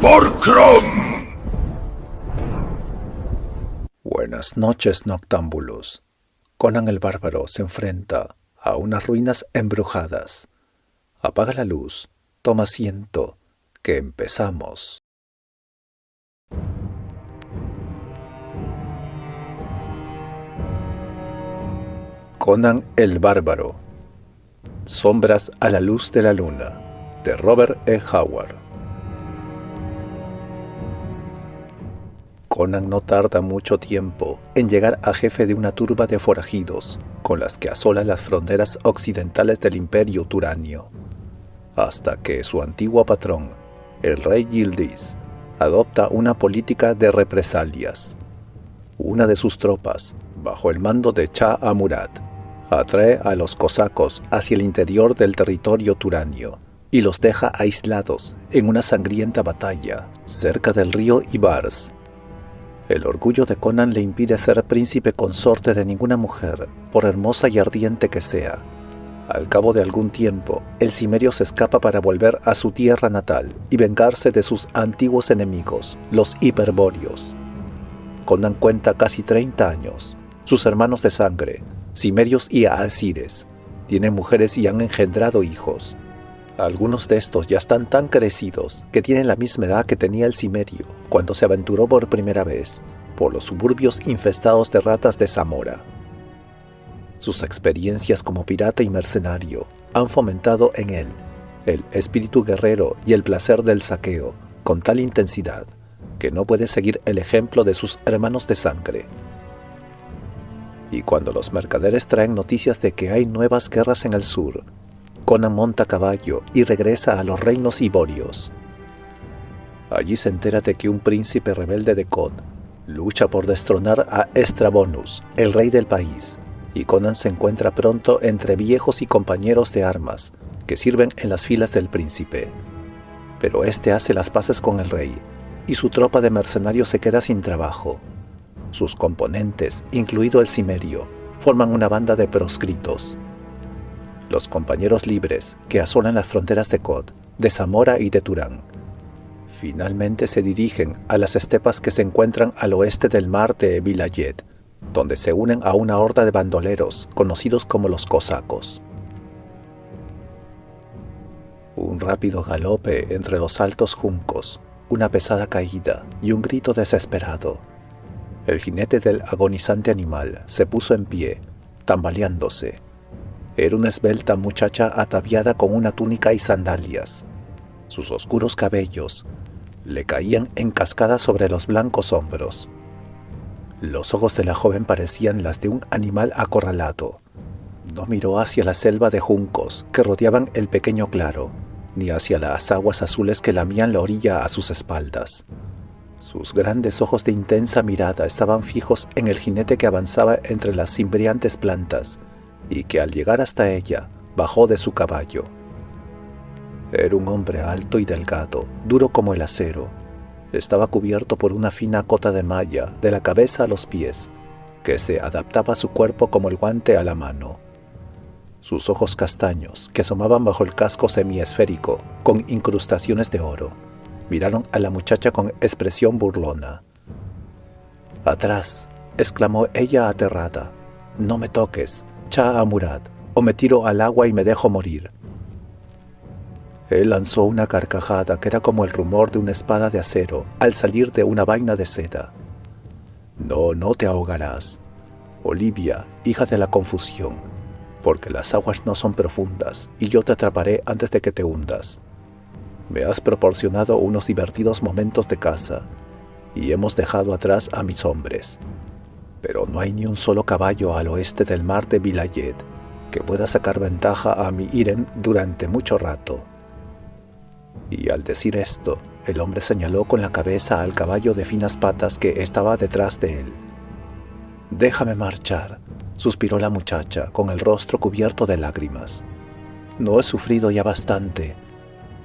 por Crom. Buenas noches, noctámbulos. Conan el Bárbaro se enfrenta a unas ruinas embrujadas. Apaga la luz, toma asiento, que empezamos. Conan el Bárbaro. Sombras a la luz de la luna, de Robert E. Howard. Conan no tarda mucho tiempo en llegar a jefe de una turba de forajidos con las que asola las fronteras occidentales del Imperio Turanio, hasta que su antiguo patrón, el rey Yildiz, adopta una política de represalias. Una de sus tropas, bajo el mando de Shah Amurad, atrae a los cosacos hacia el interior del territorio turanio y los deja aislados en una sangrienta batalla cerca del río Ibars. El orgullo de Conan le impide ser príncipe consorte de ninguna mujer, por hermosa y ardiente que sea. Al cabo de algún tiempo, el cimerio se escapa para volver a su tierra natal y vengarse de sus antiguos enemigos, los hiperbóreos. Conan cuenta casi 30 años. Sus hermanos de sangre, cimerios y asires, tienen mujeres y han engendrado hijos. Algunos de estos ya están tan crecidos que tienen la misma edad que tenía el cimerio cuando se aventuró por primera vez por los suburbios infestados de ratas de Zamora. Sus experiencias como pirata y mercenario han fomentado en él el espíritu guerrero y el placer del saqueo con tal intensidad que no puede seguir el ejemplo de sus hermanos de sangre. Y cuando los mercaderes traen noticias de que hay nuevas guerras en el sur, Conan monta a caballo y regresa a los reinos iborios. Allí se entera de que un príncipe rebelde de Kod lucha por destronar a Estrabonus, el rey del país, y Conan se encuentra pronto entre viejos y compañeros de armas que sirven en las filas del príncipe. Pero este hace las paces con el rey, y su tropa de mercenarios se queda sin trabajo. Sus componentes, incluido el cimerio, forman una banda de proscritos. Los compañeros libres que asolan las fronteras de Kod, de Zamora y de Turán, finalmente se dirigen a las estepas que se encuentran al oeste del mar de Vilayet, donde se unen a una horda de bandoleros conocidos como los cosacos. Un rápido galope entre los altos juncos, una pesada caída y un grito desesperado. El jinete del agonizante animal se puso en pie, tambaleándose. Era una esbelta muchacha ataviada con una túnica y sandalias. Sus oscuros cabellos le caían en cascada sobre los blancos hombros. Los ojos de la joven parecían las de un animal acorralado. No miró hacia la selva de juncos que rodeaban el pequeño claro, ni hacia las aguas azules que lamían la orilla a sus espaldas. Sus grandes ojos de intensa mirada estaban fijos en el jinete que avanzaba entre las cimbreantes plantas y que al llegar hasta ella bajó de su caballo. Era un hombre alto y delgado, duro como el acero. Estaba cubierto por una fina cota de malla de la cabeza a los pies, que se adaptaba a su cuerpo como el guante a la mano. Sus ojos castaños, que asomaban bajo el casco semiesférico con incrustaciones de oro, miraron a la muchacha con expresión burlona. «Atrás», exclamó ella aterrada. «No me toques, Shah Amurad, o me tiro al agua y me dejo morir». Él lanzó una carcajada que era como el rumor de una espada de acero al salir de una vaina de seda. «No, no te ahogarás, Olivia, hija de la confusión, porque las aguas no son profundas y yo te atraparé antes de que te hundas. Me has proporcionado unos divertidos momentos de caza y hemos dejado atrás a mis hombres. Pero no hay ni un solo caballo al oeste del mar de Vilayet que pueda sacar ventaja a mi Irem durante mucho rato». Y al decir esto, el hombre señaló con la cabeza al caballo de finas patas que estaba detrás de él. «Déjame marchar», suspiró la muchacha con el rostro cubierto de lágrimas. «No he sufrido ya bastante.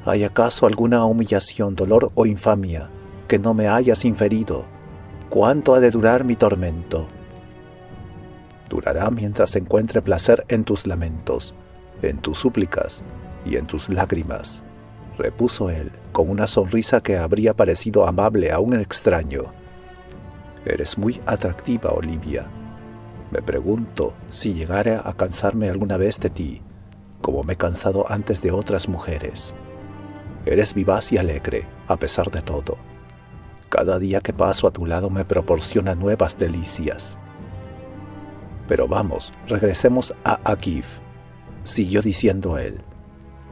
¿Hay acaso alguna humillación, dolor o infamia que no me hayas inferido? ¿Cuánto ha de durar mi tormento?» «Durará mientras encuentre placer en tus lamentos, en tus súplicas y en tus lágrimas», repuso él, con una sonrisa que habría parecido amable a un extraño. Eres muy atractiva, Olivia. Me pregunto si llegaré a cansarme alguna vez de ti, como me he cansado antes de otras mujeres. Eres vivaz y alegre, a pesar de todo. Cada día que paso a tu lado me proporciona nuevas delicias. Pero vamos, regresemos a Akiv, siguió diciendo él,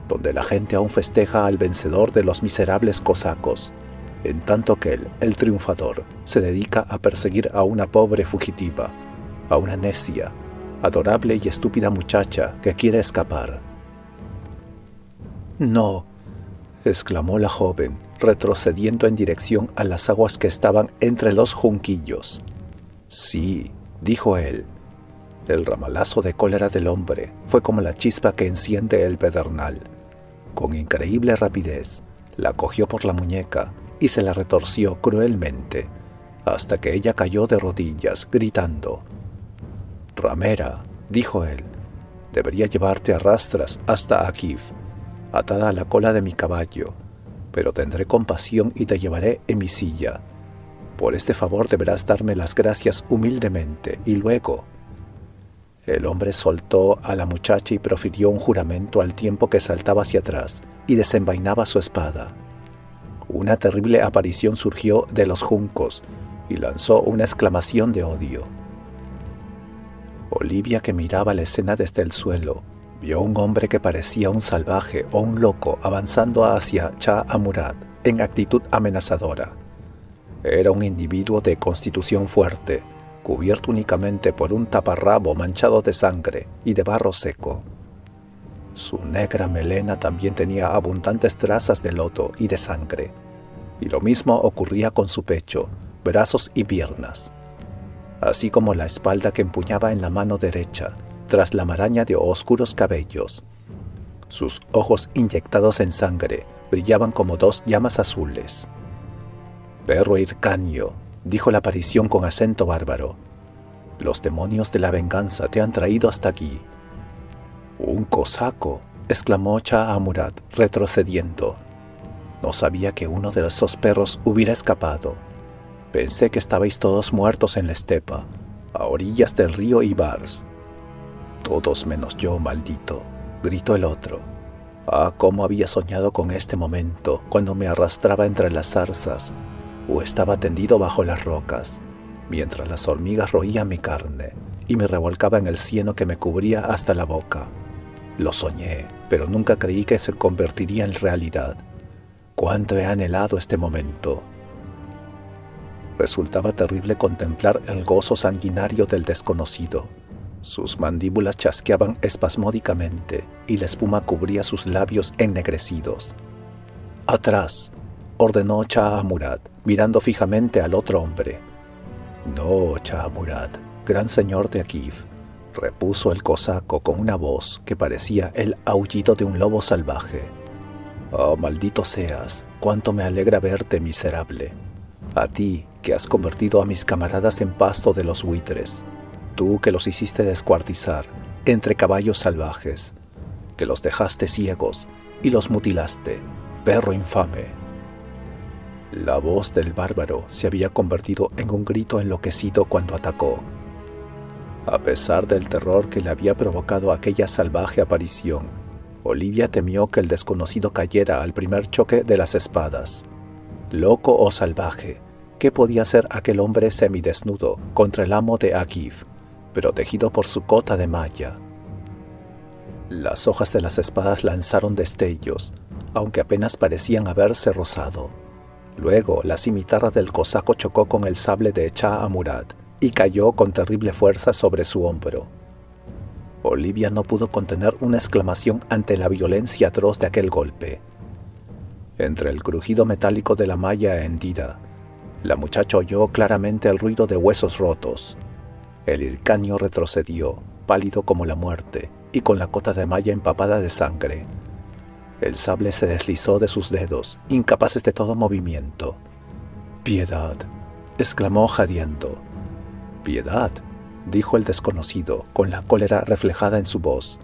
donde la gente aún festeja al vencedor de los miserables cosacos, en tanto que él, el triunfador, se dedica a perseguir a una pobre fugitiva, a una necia, adorable y estúpida muchacha que quiere escapar. «No», exclamó la joven, retrocediendo en dirección a las aguas que estaban entre los junquillos. «Sí», dijo él. El ramalazo de cólera del hombre fue como la chispa que enciende el pedernal. Con increíble rapidez, la cogió por la muñeca y se la retorció cruelmente, hasta que ella cayó de rodillas, gritando. «Ramera», dijo él, «debería llevarte a rastras hasta Akiv, atada a la cola de mi caballo, pero tendré compasión y te llevaré en mi silla. Por este favor deberás darme las gracias humildemente, y luego...» El hombre soltó a la muchacha y profirió un juramento al tiempo que saltaba hacia atrás y desenvainaba su espada. Una terrible aparición surgió de los juncos y lanzó una exclamación de odio. Olivia, que miraba la escena desde el suelo, vio un hombre que parecía un salvaje o un loco avanzando hacia Shah Amurad en actitud amenazadora. Era un individuo de constitución fuerte, cubierto únicamente por un taparrabo manchado de sangre y de barro seco. Su negra melena también tenía abundantes trazas de lodo y de sangre, y lo mismo ocurría con su pecho, brazos y piernas, así como la espalda que empuñaba en la mano derecha, tras la maraña de oscuros cabellos. Sus ojos inyectados en sangre brillaban como dos llamas azules. «Perro Hircáneo», dijo la aparición con acento bárbaro, «los demonios de la venganza te han traído hasta aquí». «¡Un cosaco!», exclamó Shah Amurad, retrocediendo. «No sabía que uno de esos perros hubiera escapado. Pensé que estabais todos muertos en la estepa, a orillas del río Ibars». «Todos menos yo, maldito», gritó el otro. «Ah, cómo había soñado con este momento cuando me arrastraba entre las zarzas o estaba tendido bajo las rocas, mientras las hormigas roían mi carne y me revolcaba en el cieno que me cubría hasta la boca. Lo soñé, pero nunca creí que se convertiría en realidad. Cuánto he anhelado este momento». Resultaba terrible contemplar el gozo sanguinario del desconocido. Sus mandíbulas chasqueaban espasmódicamente y la espuma cubría sus labios ennegrecidos. «Atrás», ordenó Shah Amurad, mirando fijamente al otro hombre. «No, Shah Amurad, gran señor de Akiv», repuso el cosaco con una voz que parecía el aullido de un lobo salvaje. «Oh, maldito seas, cuánto me alegra verte, miserable. A ti, que has convertido a mis camaradas en pasto de los buitres. Tú que los hiciste descuartizar entre caballos salvajes, que los dejaste ciegos y los mutilaste, perro infame». La voz del bárbaro se había convertido en un grito enloquecido cuando atacó. A pesar del terror que le había provocado aquella salvaje aparición, Olivia temió que el desconocido cayera al primer choque de las espadas. Loco o salvaje, ¿qué podía hacer aquel hombre semidesnudo contra el amo de Akiv, protegido por su cota de malla? Las hojas de las espadas lanzaron destellos, aunque apenas parecían haberse rozado. Luego la cimitarra del cosaco chocó con el sable de Shah Amurad y cayó con terrible fuerza sobre su hombro. Olivia no pudo contener una exclamación ante la violencia atroz de aquel golpe. Entre el crujido metálico de la malla hendida, la muchacha oyó claramente el ruido de huesos rotos. El hircáneo retrocedió, pálido como la muerte, y con la cota de malla empapada de sangre. El sable se deslizó de sus dedos, incapaces de todo movimiento. «¡Piedad!», exclamó jadeando. «¿Piedad?», dijo el desconocido, con la cólera reflejada en su voz.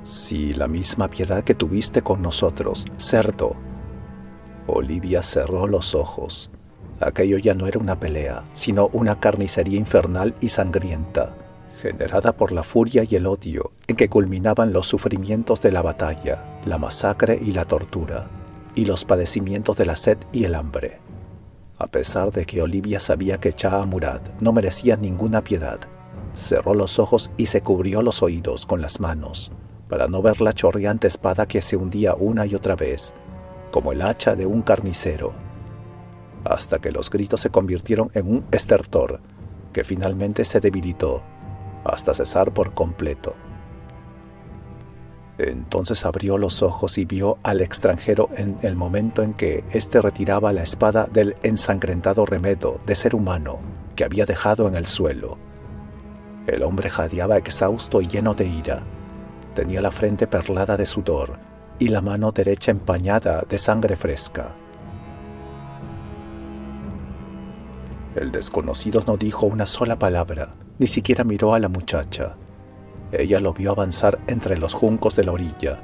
«Sí, la misma piedad que tuviste con nosotros, cerdo, Olivia cerró los ojos. Aquello ya no era una pelea, sino una carnicería infernal y sangrienta, generada por la furia y el odio en que culminaban los sufrimientos de la batalla, la masacre y la tortura, y los padecimientos de la sed y el hambre. A pesar de que Olivia sabía que Shah Murad no merecía ninguna piedad, cerró los ojos y se cubrió los oídos con las manos para no ver la chorreante espada que se hundía una y otra vez, como el hacha de un carnicero, hasta que los gritos se convirtieron en un estertor que finalmente se debilitó hasta cesar por completo. Entonces abrió los ojos y vio al extranjero en el momento en que éste retiraba la espada del ensangrentado remedo de ser humano que había dejado en el suelo. El hombre jadeaba exhausto y lleno de ira. Tenía la frente perlada de sudor y la mano derecha empañada de sangre fresca. El desconocido no dijo una sola palabra, ni siquiera miró a la muchacha. Ella lo vio avanzar entre los juncos de la orilla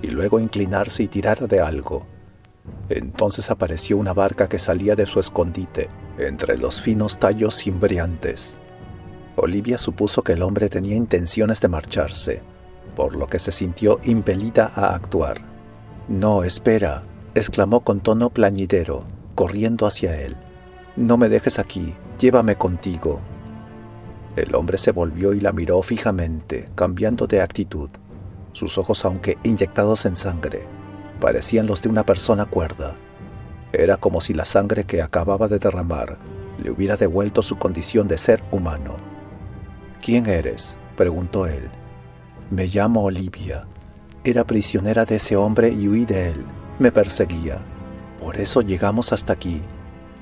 y luego inclinarse y tirar de algo. Entonces apareció una barca que salía de su escondite entre los finos tallos cimbreantes. Olivia supuso que el hombre tenía intenciones de marcharse, por lo que se sintió impelida a actuar. «No, espera», exclamó con tono plañidero, corriendo hacia él. «No me dejes aquí, llévame contigo». El hombre se volvió y la miró fijamente, cambiando de actitud. Sus ojos, aunque inyectados en sangre, parecían los de una persona cuerda. Era como si la sangre que acababa de derramar le hubiera devuelto su condición de ser humano. «¿Quién eres?», preguntó él. «Me llamo Olivia. Era prisionera de ese hombre y huí de él. Me perseguía. Por eso llegamos hasta aquí.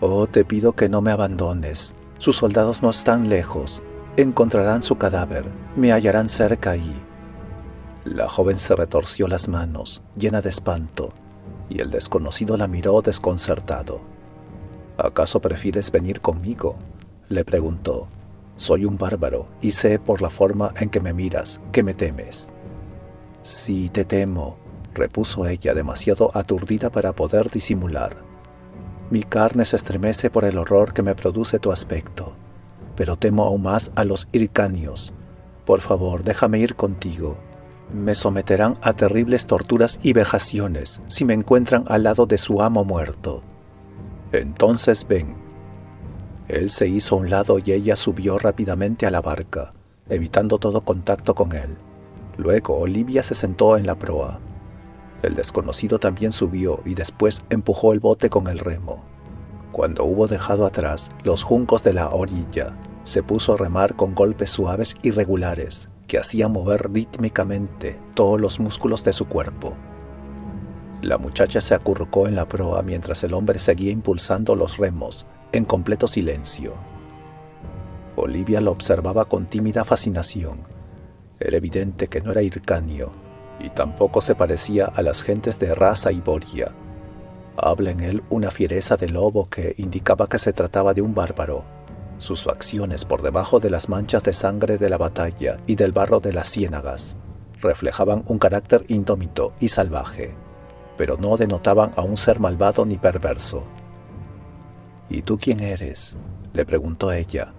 Oh, te pido que no me abandones. Sus soldados no están lejos. Encontrarán su cadáver. Me hallarán cerca allí». La joven se retorció las manos, llena de espanto, y el desconocido la miró desconcertado. «¿Acaso prefieres venir conmigo?», le preguntó. «Soy un bárbaro y sé por la forma en que me miras que me temes». «Sí, te temo», repuso ella, demasiado aturdida para poder disimular. «Mi carne se estremece por el horror que me produce tu aspecto, pero temo aún más a los hircanios. Por favor, déjame ir contigo. Me someterán a terribles torturas y vejaciones si me encuentran al lado de su amo muerto». «Entonces ven». Él se hizo a un lado y ella subió rápidamente a la barca, evitando todo contacto con él. Luego Olivia se sentó en la proa. El desconocido también subió y después empujó el bote con el remo. Cuando hubo dejado atrás los juncos de la orilla, se puso a remar con golpes suaves y regulares que hacían mover rítmicamente todos los músculos de su cuerpo. La muchacha se acurrucó en la proa mientras el hombre seguía impulsando los remos en completo silencio. Olivia lo observaba con tímida fascinación. Era evidente que no era hircanio y tampoco se parecía a las gentes de raza iboria. Habla en él una fiereza de lobo que indicaba que se trataba de un bárbaro. Sus facciones, por debajo de las manchas de sangre de la batalla y del barro de las ciénagas, reflejaban un carácter indómito y salvaje, pero no denotaban a un ser malvado ni perverso. «¿Y tú quién eres?», le preguntó ella.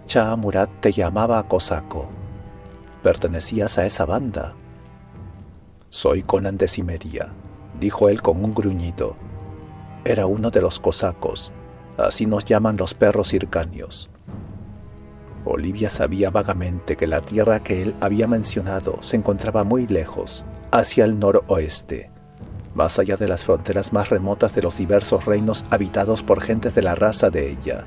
«Shah Murad te llamaba cosaco. ¿Pertenecías a esa banda?». «Soy Conan de Cimmeria», dijo él con un gruñido. «Era uno de los cosacos. Así nos llaman los perros hircanios». Olivia sabía vagamente que la tierra que él había mencionado se encontraba muy lejos, hacia el noroeste, más allá de las fronteras más remotas de los diversos reinos habitados por gentes de la raza de ella.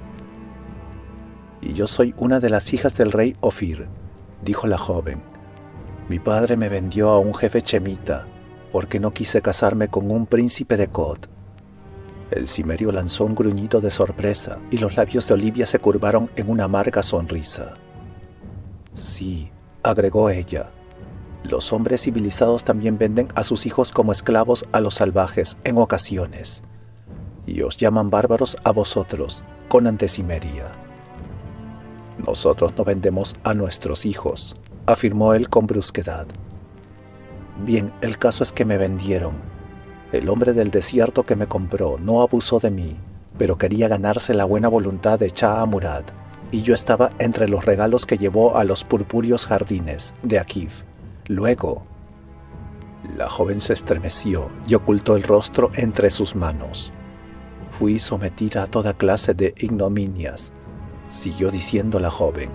«Y yo soy una de las hijas del rey Ofir», dijo la joven. «Mi padre me vendió a un jefe chemita porque no quise casarme con un príncipe de Kod». El cimerio lanzó un gruñido de sorpresa y los labios de Olivia se curvaron en una amarga sonrisa. «Sí», agregó ella, «los hombres civilizados también venden a sus hijos como esclavos a los salvajes en ocasiones, y os llaman bárbaros a vosotros, Conan de Cimmeria». «Nosotros no vendemos a nuestros hijos», afirmó él con brusquedad. «Bien, el caso es que me vendieron. El hombre del desierto que me compró no abusó de mí, pero quería ganarse la buena voluntad de Shah Murad, y yo estaba entre los regalos que llevó a los purpúreos jardines de Akif. Luego, la joven se estremeció y ocultó el rostro entre sus manos. Fui sometida a toda clase de ignominias, siguió diciendo la joven.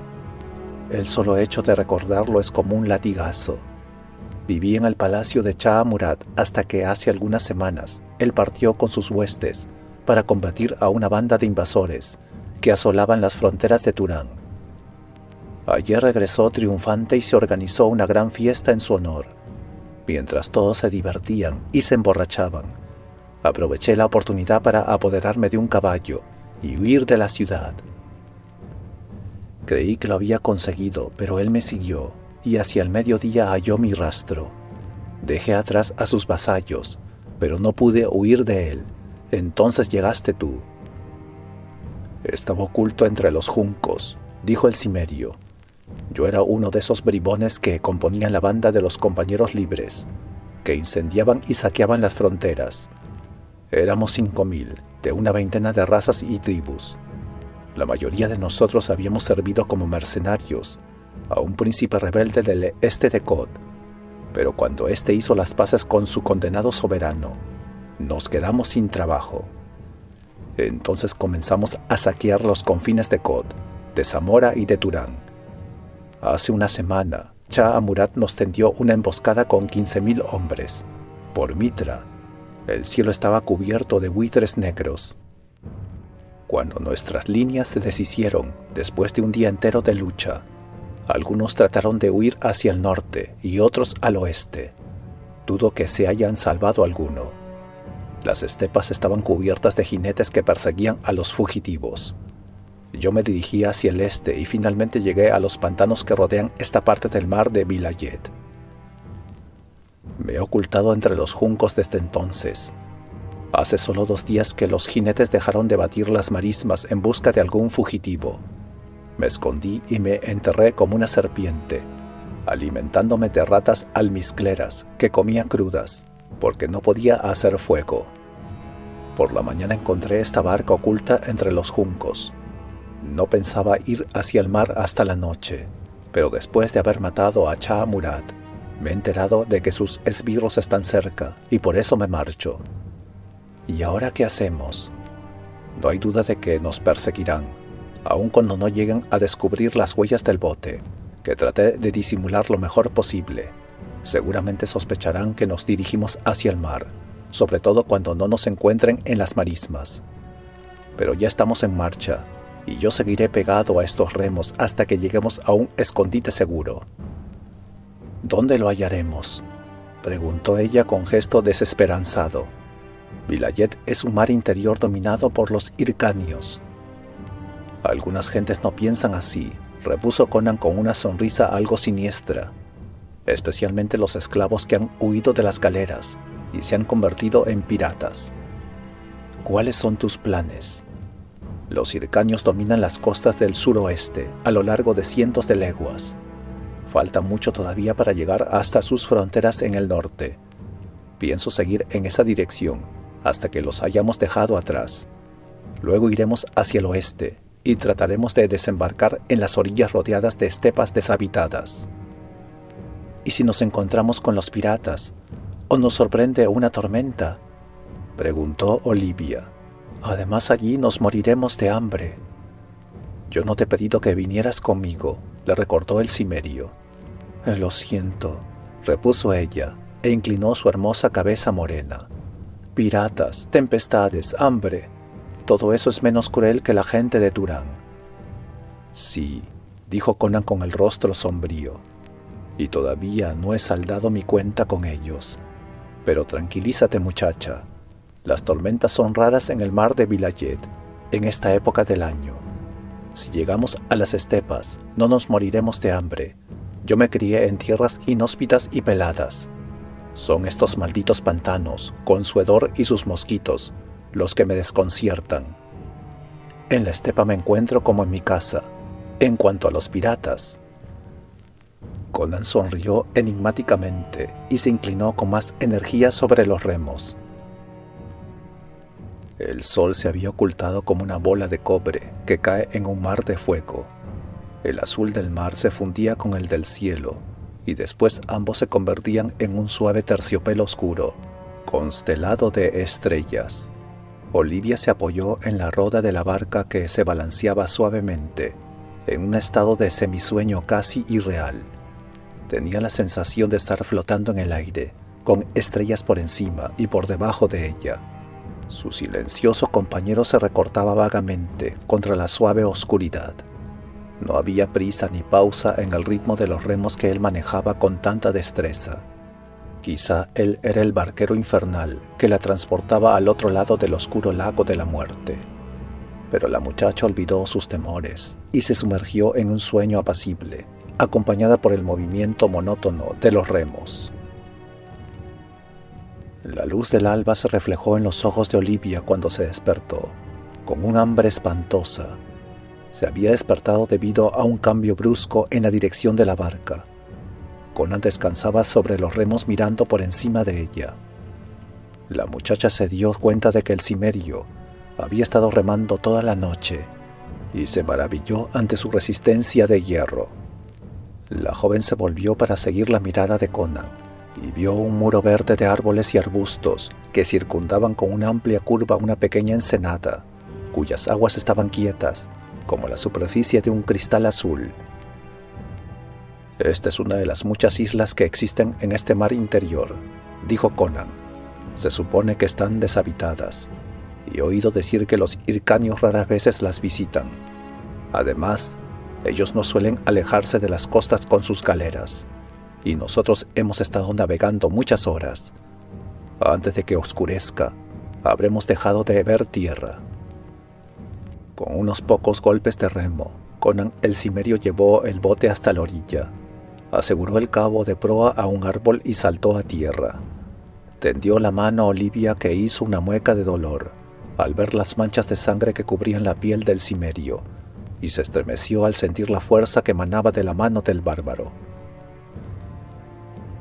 El solo hecho de recordarlo es como un latigazo. Viví en el palacio de Shah Murad hasta que hace algunas semanas él partió con sus huestes para combatir a una banda de invasores que asolaban las fronteras de Turán. Ayer regresó triunfante y se organizó una gran fiesta en su honor. Mientras todos se divertían y se emborrachaban, aproveché la oportunidad para apoderarme de un caballo y huir de la ciudad. Creí que lo había conseguido, pero él me siguió y hacia el mediodía halló mi rastro. Dejé atrás a sus vasallos, pero no pude huir de él. Entonces llegaste tú. Estaba oculto entre los juncos, dijo el cimerio. Yo era uno de esos bribones que componían la banda de los compañeros libres, que incendiaban y saqueaban las fronteras. Éramos 5000, de una veintena de razas y tribus. La mayoría de nosotros habíamos servido como mercenarios a un príncipe rebelde del este de Kod, pero cuando éste hizo las paces con su condenado soberano, nos quedamos sin trabajo. Entonces comenzamos a saquear los confines de Kod, de Zamora y de Turán. Hace una semana, Shah Murad nos tendió una emboscada con 15.000 hombres. Por Mitra, el cielo estaba cubierto de buitres negros. Cuando nuestras líneas se deshicieron después de un día entero de lucha, algunos trataron de huir hacia el norte y otros al oeste. Dudo que se hayan salvado alguno. Las estepas estaban cubiertas de jinetes que perseguían a los fugitivos. Yo me dirigí hacia el este y finalmente llegué a los pantanos que rodean esta parte del mar de Vilayet. Me he ocultado entre los juncos desde entonces. Hace solo 2 días que los jinetes dejaron de batir las marismas en busca de algún fugitivo. Me escondí y me enterré como una serpiente, alimentándome de ratas almizcleras que comía crudas, porque no podía hacer fuego. Por la mañana encontré esta barca oculta entre los juncos. No pensaba ir hacia el mar hasta la noche, pero después de haber matado a Shah Murad, me he enterado de que sus esbirros están cerca y por eso me marcho. ¿Y ahora qué hacemos? No hay duda de que nos perseguirán, aun cuando no lleguen a descubrir las huellas del bote, que traté de disimular lo mejor posible. Seguramente sospecharán que nos dirigimos hacia el mar, sobre todo cuando no nos encuentren en las marismas. Pero ya estamos en marcha, y yo seguiré pegado a estos remos hasta que lleguemos a un escondite seguro. ¿Dónde lo hallaremos?, preguntó ella con gesto desesperanzado. Vilayet es un mar interior dominado por los hircanios. Algunas gentes no piensan así, repuso Conan con una sonrisa algo siniestra. Especialmente los esclavos que han huido de las galeras y se han convertido en piratas. ¿Cuáles son tus planes? Los hircanios dominan las costas del suroeste a lo largo de cientos de leguas. Falta mucho todavía para llegar hasta sus fronteras en el norte. Pienso seguir en esa dirección hasta que los hayamos dejado atrás. Luego iremos hacia el oeste y trataremos de desembarcar en las orillas rodeadas de estepas deshabitadas. ¿Y si nos encontramos con los piratas o nos sorprende una tormenta?, preguntó Olivia. Además allí nos moriremos de hambre. Yo no te he pedido que vinieras conmigo, le recordó el cimerio. Lo siento, repuso ella, e inclinó su hermosa cabeza morena. Piratas, tempestades, hambre, todo eso es menos cruel que la gente de Turán. Sí, dijo Conan con el rostro sombrío, y todavía no he saldado mi cuenta con ellos. Pero tranquilízate, muchacha. Las tormentas son raras en el mar de Vilayet, en esta época del año. Si llegamos a las estepas, no nos moriremos de hambre. Yo me crié en tierras inhóspitas y peladas. Son estos malditos pantanos, con su hedor y sus mosquitos, los que me desconciertan. En la estepa me encuentro como en mi casa. En cuanto a los piratas... Conan sonrió enigmáticamente y se inclinó con más energía sobre los remos. El sol se había ocultado como una bola de cobre que cae en un mar de fuego. El azul del mar se fundía con el del cielo, y después ambos se convertían en un suave terciopelo oscuro, constelado de estrellas. Olivia se apoyó en la roda de la barca que se balanceaba suavemente, en un estado de semisueño casi irreal. Tenía la sensación de estar flotando en el aire, con estrellas por encima y por debajo de ella. Su silencioso compañero se recortaba vagamente contra la suave oscuridad. No había prisa ni pausa en el ritmo de los remos que él manejaba con tanta destreza. Quizá él era el barquero infernal que la transportaba al otro lado del oscuro lago de la muerte. Pero la muchacha olvidó sus temores y se sumergió en un sueño apacible, acompañada por el movimiento monótono de los remos. La luz del alba se reflejó en los ojos de Olivia cuando se despertó, con un hambre espantosa. Se había despertado debido a un cambio brusco en la dirección de la barca. Conan descansaba sobre los remos mirando por encima de ella. La muchacha se dio cuenta de que el cimerio había estado remando toda la noche y se maravilló ante su resistencia de hierro. La joven se volvió para seguir la mirada de Conan y vio un muro verde de árboles y arbustos que circundaban con una amplia curva una pequeña ensenada, cuyas aguas estaban quietas, como la superficie de un cristal azul. «Esta es una de las muchas islas que existen en este mar interior», dijo Conan. «Se supone que están deshabitadas, y he oído decir que los hircanios raras veces las visitan. Además, ellos no suelen alejarse de las costas con sus galeras, y nosotros hemos estado navegando muchas horas. Antes de que oscurezca, habremos dejado de ver tierra». Con unos pocos golpes de remo, Conan el cimerio llevó el bote hasta la orilla, aseguró el cabo de proa a un árbol y saltó a tierra. Tendió la mano a Olivia, que hizo una mueca de dolor al ver las manchas de sangre que cubrían la piel del cimerio, y se estremeció al sentir la fuerza que emanaba de la mano del bárbaro.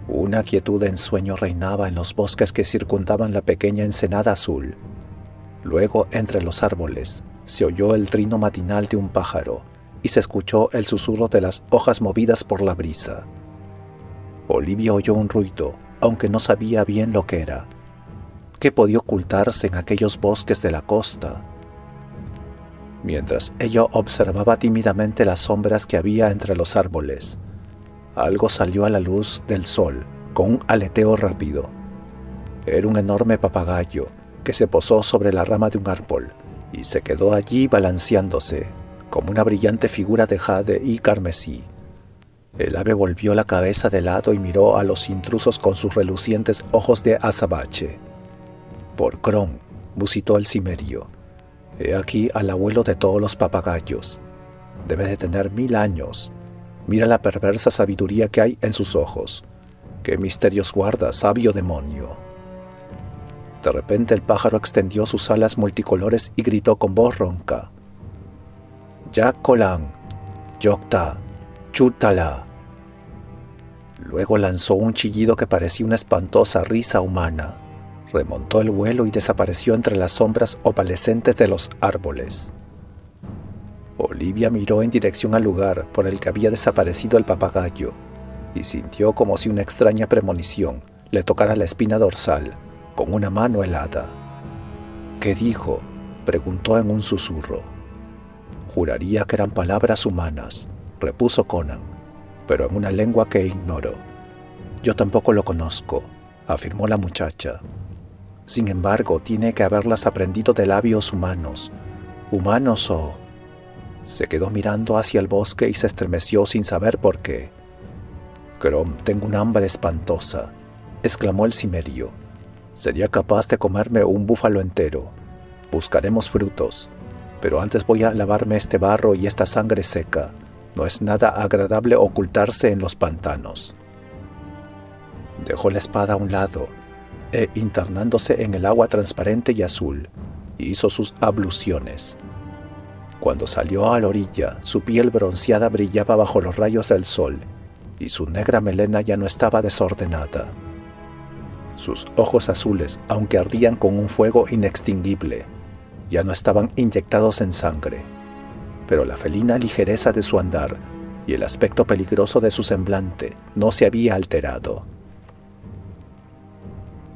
Una quietud de ensueño reinaba en los bosques que circundaban la pequeña ensenada azul. Luego, entre los árboles, se oyó el trino matinal de un pájaro y se escuchó el susurro de las hojas movidas por la brisa. Olivia oyó un ruido, aunque no sabía bien lo que era. ¿Qué podía ocultarse en aquellos bosques de la costa? Mientras ella observaba tímidamente las sombras que había entre los árboles, algo salió a la luz del sol con un aleteo rápido. Era un enorme papagayo que se posó sobre la rama de un árbol y se quedó allí balanceándose, como una brillante figura de jade y carmesí. El ave volvió la cabeza de lado y miró a los intrusos con sus relucientes ojos de azabache. «Por Crom», musitó el cimerio, «he aquí al abuelo de todos los papagayos. Debe de tener 1000 años. Mira la perversa sabiduría que hay en sus ojos. ¿Qué misterios guarda, sabio demonio?» De repente el pájaro extendió sus alas multicolores y gritó con voz ronca: «Yak Kolan, Yokta, Chutala». Luego lanzó un chillido que parecía una espantosa risa humana. Remontó el vuelo y desapareció entre las sombras opalescentes de los árboles. Olivia miró en dirección al lugar por el que había desaparecido el papagayo y sintió como si una extraña premonición le tocara la espina dorsal con una mano helada. «¿Qué dijo?», preguntó en un susurro. «Juraría que eran palabras humanas», repuso Conan, «pero en una lengua que ignoro». «Yo tampoco lo conozco», afirmó la muchacha. «Sin embargo, tiene que haberlas aprendido de labios humanos. ¿Humanos o...?» Se quedó mirando hacia el bosque y se estremeció sin saber por qué. «Crom, tengo un hambre espantosa», exclamó el cimerio. «Sería capaz de comerme un búfalo entero. Buscaremos frutos, pero antes voy a lavarme este barro y esta sangre seca. No es nada agradable ocultarse en los pantanos». Dejó la espada a un lado e, internándose en el agua transparente y azul, hizo sus abluciones. Cuando salió a la orilla, su piel bronceada brillaba bajo los rayos del sol y su negra melena ya no estaba desordenada. Sus ojos azules, aunque ardían con un fuego inextinguible, ya no estaban inyectados en sangre, pero la felina ligereza de su andar y el aspecto peligroso de su semblante no se había alterado.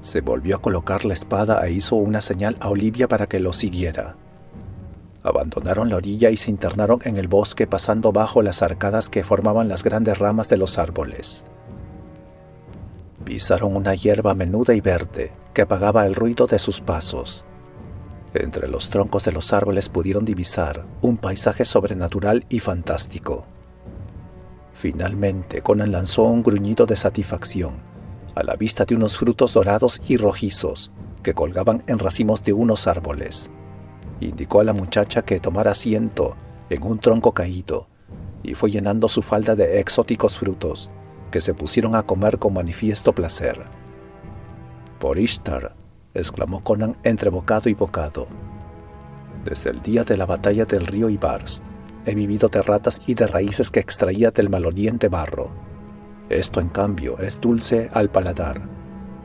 Se volvió a colocar la espada e hizo una señal a Olivia para que lo siguiera. Abandonaron la orilla y se internaron en el bosque, pasando bajo las arcadas que formaban las grandes ramas de los árboles. Pisaron una hierba menuda y verde que apagaba el ruido de sus pasos. Entre los troncos de los árboles pudieron divisar un paisaje sobrenatural y fantástico. Finalmente, Conan lanzó un gruñido de satisfacción a la vista de unos frutos dorados y rojizos que colgaban en racimos de unos árboles. Indicó a la muchacha que tomara asiento en un tronco caído y fue llenando su falda de exóticos frutos que se pusieron a comer con manifiesto placer. «Por Ishtar», exclamó Conan entre bocado y bocado. «Desde el día de la batalla del río Ibars he vivido de ratas y de raíces que extraía del maloliente barro. Esto, en cambio, es dulce al paladar,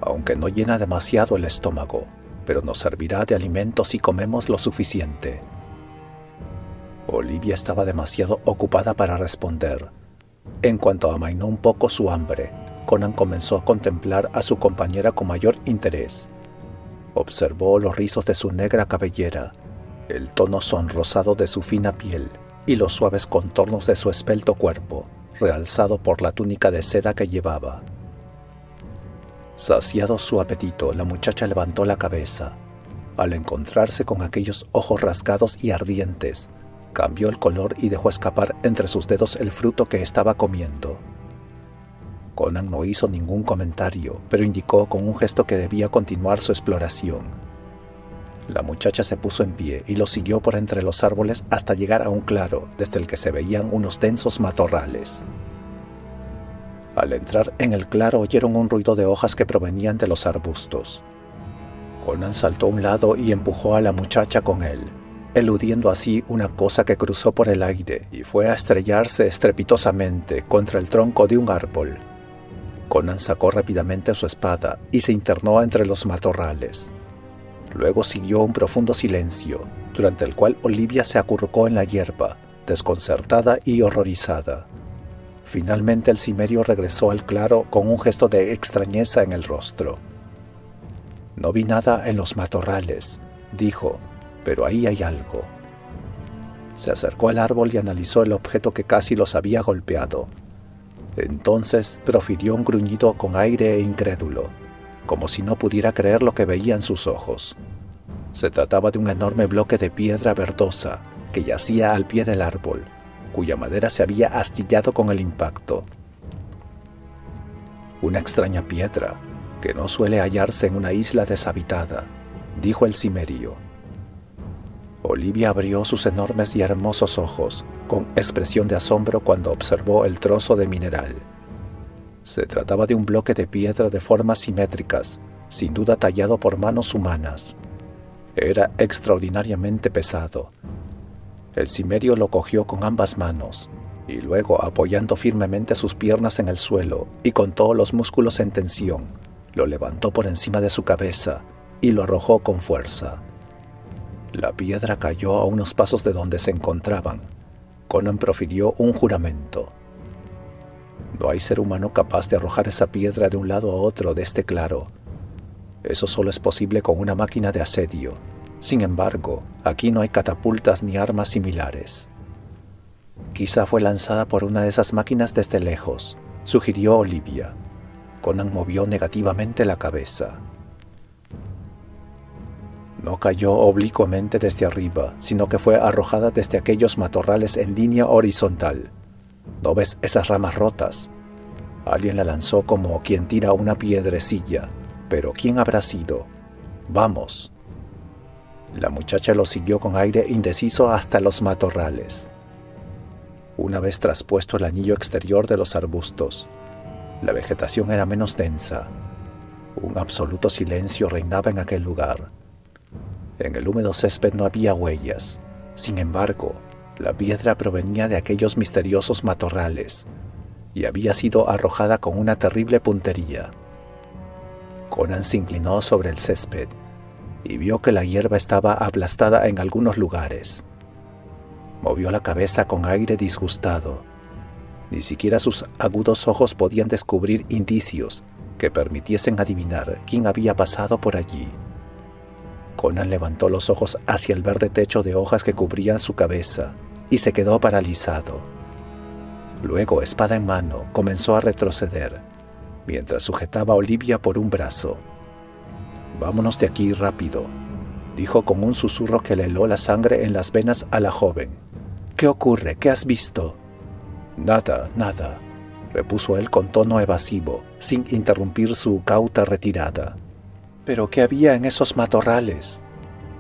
aunque no llena demasiado el estómago, pero nos servirá de alimento si comemos lo suficiente». Olivia estaba demasiado ocupada para responder. En cuanto amainó un poco su hambre, Conan comenzó a contemplar a su compañera con mayor interés. Observó los rizos de su negra cabellera, el tono sonrosado de su fina piel y los suaves contornos de su esbelto cuerpo, realzado por la túnica de seda que llevaba. Saciado su apetito, la muchacha levantó la cabeza. Al encontrarse con aquellos ojos rasgados y ardientes, cambió el color y dejó escapar entre sus dedos el fruto que estaba comiendo. Conan no hizo ningún comentario, pero indicó con un gesto que debía continuar su exploración. La muchacha se puso en pie y lo siguió por entre los árboles hasta llegar a un claro desde el que se veían unos densos matorrales. Al entrar en el claro oyeron un ruido de hojas que provenían de los arbustos. Conan saltó a un lado y empujó a la muchacha con él, eludiendo así una cosa que cruzó por el aire y fue a estrellarse estrepitosamente contra el tronco de un árbol. Conan sacó rápidamente su espada y se internó entre los matorrales. Luego siguió un profundo silencio, durante el cual Olivia se acurrucó en la hierba, desconcertada y horrorizada. Finalmente el cimerio regresó al claro con un gesto de extrañeza en el rostro. «No vi nada en los matorrales», dijo, «pero ahí hay algo». Se acercó al árbol y analizó el objeto que casi los había golpeado. Entonces profirió un gruñido con aire incrédulo, como si no pudiera creer lo que veía en sus ojos. Se trataba de un enorme bloque de piedra verdosa que yacía al pie del árbol, cuya madera se había astillado con el impacto. «Una extraña piedra que no suele hallarse en una isla deshabitada», dijo el cimerio. Olivia abrió sus enormes y hermosos ojos con expresión de asombro cuando observó el trozo de mineral. Se trataba de un bloque de piedra de formas simétricas, sin duda tallado por manos humanas. Era extraordinariamente pesado. El cimerio lo cogió con ambas manos y luego, apoyando firmemente sus piernas en el suelo y con todos los músculos en tensión, lo levantó por encima de su cabeza y lo arrojó con fuerza. La piedra cayó a unos pasos de donde se encontraban. Conan profirió un juramento. «No hay ser humano capaz de arrojar esa piedra de un lado a otro de este claro. Eso solo es posible con una máquina de asedio. Sin embargo, aquí no hay catapultas ni armas similares». «Quizá fue lanzada por una de esas máquinas desde lejos», sugirió Olivia. Conan movió negativamente la cabeza. «No cayó oblicuamente desde arriba, sino que fue arrojada desde aquellos matorrales en línea horizontal. ¿No ves esas ramas rotas? Alguien la lanzó como quien tira una piedrecilla, pero ¿quién habrá sido? Vamos». La muchacha lo siguió con aire indeciso hasta los matorrales. Una vez traspuesto el anillo exterior de los arbustos, la vegetación era menos densa. Un absoluto silencio reinaba en aquel lugar. En el húmedo césped no había huellas. Sin embargo, la piedra provenía de aquellos misteriosos matorrales y había sido arrojada con una terrible puntería. Conan se inclinó sobre el césped y vio que la hierba estaba aplastada en algunos lugares. Movió la cabeza con aire disgustado. Ni siquiera sus agudos ojos podían descubrir indicios que permitiesen adivinar quién había pasado por allí. Conan levantó los ojos hacia el verde techo de hojas que cubrían su cabeza y se quedó paralizado. Luego, espada en mano, comenzó a retroceder, mientras sujetaba a Olivia por un brazo. «Vámonos de aquí rápido», dijo con un susurro que le heló la sangre en las venas a la joven. «¿Qué ocurre? ¿Qué has visto?» «Nada, nada», repuso él con tono evasivo, sin interrumpir su cauta retirada. «¿Pero qué había en esos matorrales?»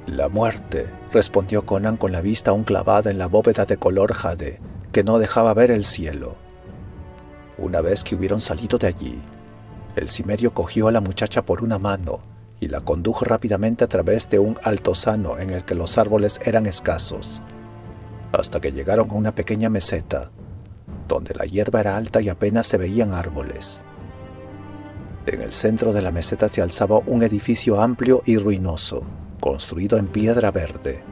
«La muerte», respondió Conan con la vista aún clavada en la bóveda de color jade, que no dejaba ver el cielo. Una vez que hubieron salido de allí, el cimerio cogió a la muchacha por una mano y la condujo rápidamente a través de un altozano en el que los árboles eran escasos, hasta que llegaron a una pequeña meseta, donde la hierba era alta y apenas se veían árboles. En el centro de la meseta se alzaba un edificio amplio y ruinoso, construido en piedra verde.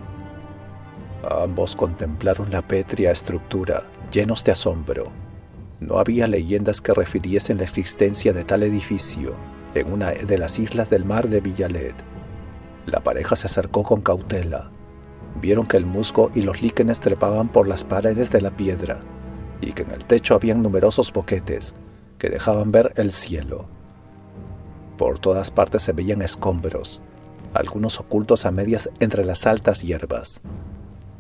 Ambos contemplaron la pétrea estructura, llenos de asombro. No había leyendas que refiriesen la existencia de tal edificio en una de las islas del mar de Villalet. La pareja se acercó con cautela. Vieron que el musgo y los líquenes trepaban por las paredes de la piedra y que en el techo habían numerosos boquetes que dejaban ver el cielo. Por todas partes se veían escombros, algunos ocultos a medias entre las altas hierbas.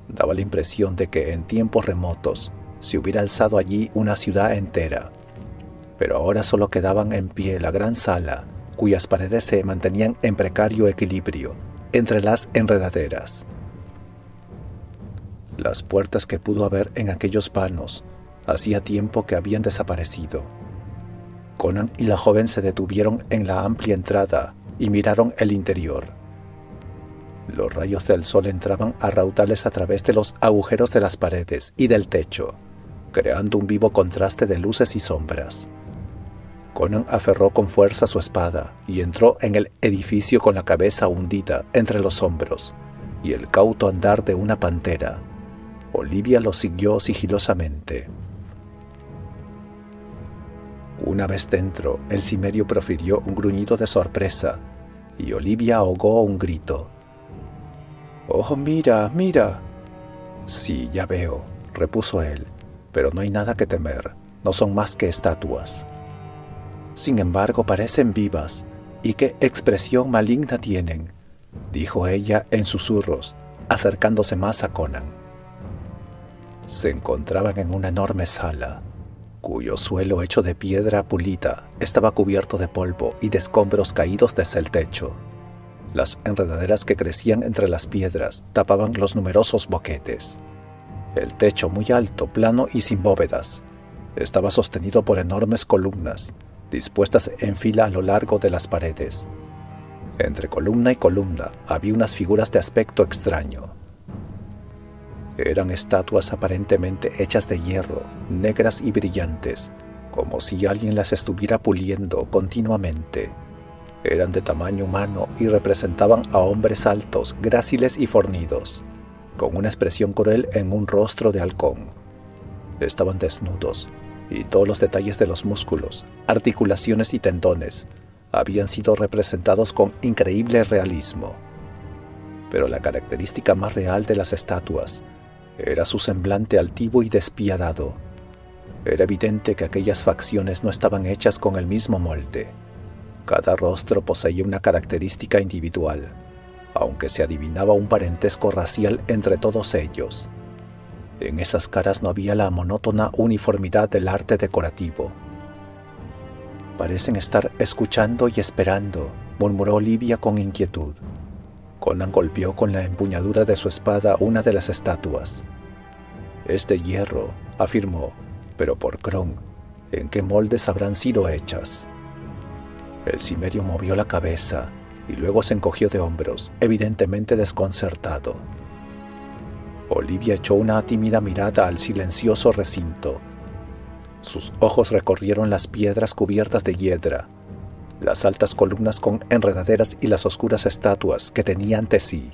Daba la impresión de que en tiempos remotos se hubiera alzado allí una ciudad entera, pero ahora solo quedaban en pie la gran sala, cuyas paredes se mantenían en precario equilibrio entre las enredaderas. Las puertas que pudo haber en aquellos vanos hacía tiempo que habían desaparecido. Conan y la joven se detuvieron en la amplia entrada y miraron el interior. Los rayos del sol entraban a raudales a través de los agujeros de las paredes y del techo, creando un vivo contraste de luces y sombras. Conan aferró con fuerza su espada y entró en el edificio con la cabeza hundida entre los hombros y el cauto andar de una pantera. Olivia lo siguió sigilosamente. Una vez dentro, el cimerio profirió un gruñido de sorpresa y Olivia ahogó un grito. «¡Oh, mira, mira!» «Sí, ya veo», repuso él, «pero no hay nada que temer, no son más que estatuas». «Sin embargo, parecen vivas, y qué expresión maligna tienen», dijo ella en susurros, acercándose más a Conan. Se encontraban en una enorme sala, cuyo suelo hecho de piedra pulida estaba cubierto de polvo y de escombros caídos desde el techo. Las enredaderas que crecían entre las piedras tapaban los numerosos boquetes. El techo, muy alto, plano y sin bóvedas, estaba sostenido por enormes columnas, dispuestas en fila a lo largo de las paredes. Entre columna y columna había unas figuras de aspecto extraño. Eran estatuas aparentemente hechas de hierro, negras y brillantes, como si alguien las estuviera puliendo continuamente. Eran de tamaño humano y representaban a hombres altos, gráciles y fornidos, con una expresión cruel en un rostro de halcón. Estaban desnudos, y todos los detalles de los músculos, articulaciones y tendones habían sido representados con increíble realismo. Pero la característica más real de las estatuas era su semblante altivo y despiadado. Era evidente que aquellas facciones no estaban hechas con el mismo molde. Cada rostro poseía una característica individual, aunque se adivinaba un parentesco racial entre todos ellos. En esas caras no había la monótona uniformidad del arte decorativo. «Parecen estar escuchando y esperando», murmuró Olivia con inquietud. Conan golpeó con la empuñadura de su espada una de las estatuas. «Es de hierro», afirmó, «pero por Kron, ¿en qué moldes habrán sido hechas?» El cimerio movió la cabeza y luego se encogió de hombros, evidentemente desconcertado. Olivia echó una tímida mirada al silencioso recinto. Sus ojos recorrieron las piedras cubiertas de hiedra, las altas columnas con enredaderas y las oscuras estatuas que tenía ante sí.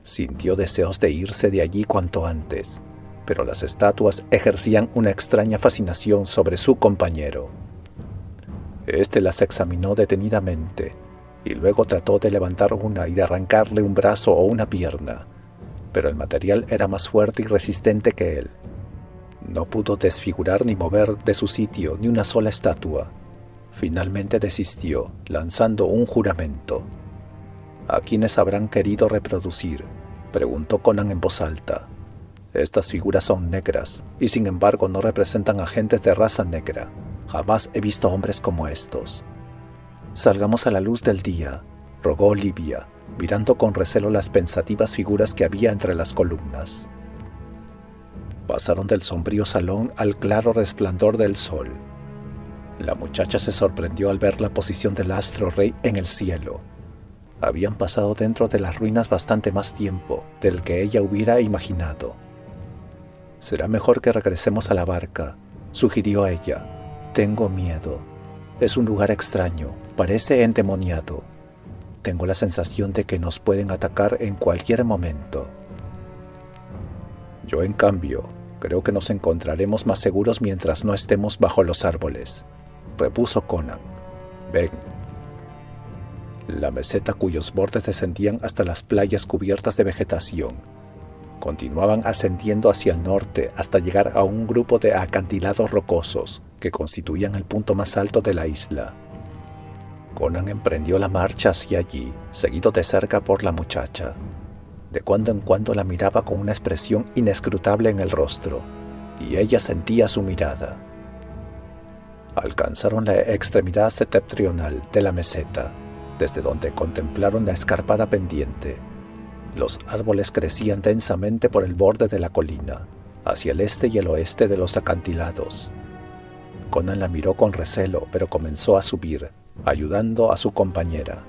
Sintió deseos de irse de allí cuanto antes, pero las estatuas ejercían una extraña fascinación sobre su compañero. Este las examinó detenidamente y luego trató de levantar una y de arrancarle un brazo o una pierna, pero el material era más fuerte y resistente que él. No pudo desfigurar ni mover de su sitio ni una sola estatua. Finalmente desistió, lanzando un juramento. ¿A quiénes habrán querido reproducir?, preguntó Conan en voz alta. Estas figuras son negras, y sin embargo no representan a gentes de raza negra. Jamás he visto hombres como estos. Salgamos a la luz del día, rogó Olivia, mirando con recelo las pensativas figuras que había entre las columnas. Pasaron del sombrío salón al claro resplandor del sol. La muchacha se sorprendió al ver la posición del astro rey en el cielo. Habían pasado dentro de las ruinas bastante más tiempo del que ella hubiera imaginado. «Será mejor que regresemos a la barca», sugirió ella. «Tengo miedo. Es un lugar extraño, parece endemoniado. Tengo la sensación de que nos pueden atacar en cualquier momento». «Yo, en cambio, creo que nos encontraremos más seguros mientras no estemos bajo los árboles», repuso Conan. «Ven». La meseta, cuyos bordes descendían hasta las playas cubiertas de vegetación, continuaban ascendiendo hacia el norte hasta llegar a un grupo de acantilados rocosos que constituían el punto más alto de la isla. Conan emprendió la marcha hacia allí, seguido de cerca por la muchacha. De cuando en cuando la miraba con una expresión inescrutable en el rostro, y ella sentía su mirada. Alcanzaron la extremidad septentrional de la meseta, desde donde contemplaron la escarpada pendiente. Los árboles crecían densamente por el borde de la colina, hacia el este y el oeste de los acantilados. Conan la miró con recelo, pero comenzó a subir, ayudando a su compañera.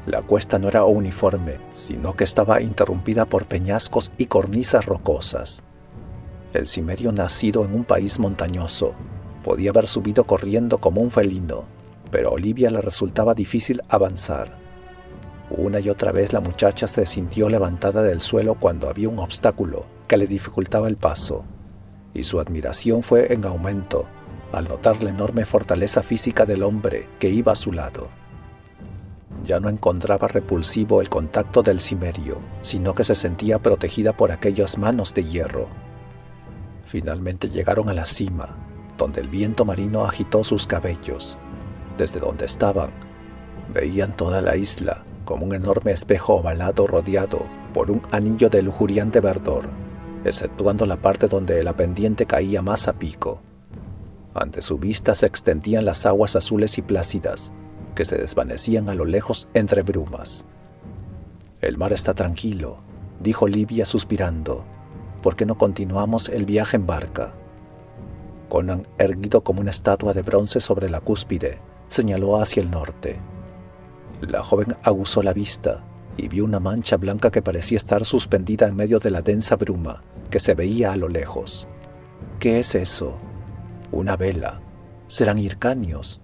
La cuesta no era uniforme, sino que estaba interrumpida por peñascos y cornisas rocosas. El cimerio, nacido en un país montañoso, podía haber subido corriendo como un felino, pero a Olivia le resultaba difícil avanzar. Una y otra vez la muchacha se sintió levantada del suelo cuando había un obstáculo que le dificultaba el paso, y su admiración fue en aumento al notar la enorme fortaleza física del hombre que iba a su lado. Ya no encontraba repulsivo el contacto del cimerio, sino que se sentía protegida por aquellas manos de hierro. Finalmente llegaron a la cima, donde el viento marino agitó sus cabellos. Desde donde estaban, veían toda la isla como un enorme espejo ovalado rodeado por un anillo de lujuriante verdor, exceptuando la parte donde la pendiente caía más a pico. Ante su vista se extendían las aguas azules y plácidas, que se desvanecían a lo lejos entre brumas. «El mar está tranquilo», dijo Olivia suspirando. «¿Por qué no continuamos el viaje en barca?» Conan, erguido como una estatua de bronce sobre la cúspide, señaló hacia el norte. La joven aguzó la vista y vio una mancha blanca que parecía estar suspendida en medio de la densa bruma que se veía a lo lejos. «¿Qué es eso?» «Una vela. ¿Serán hircanios?»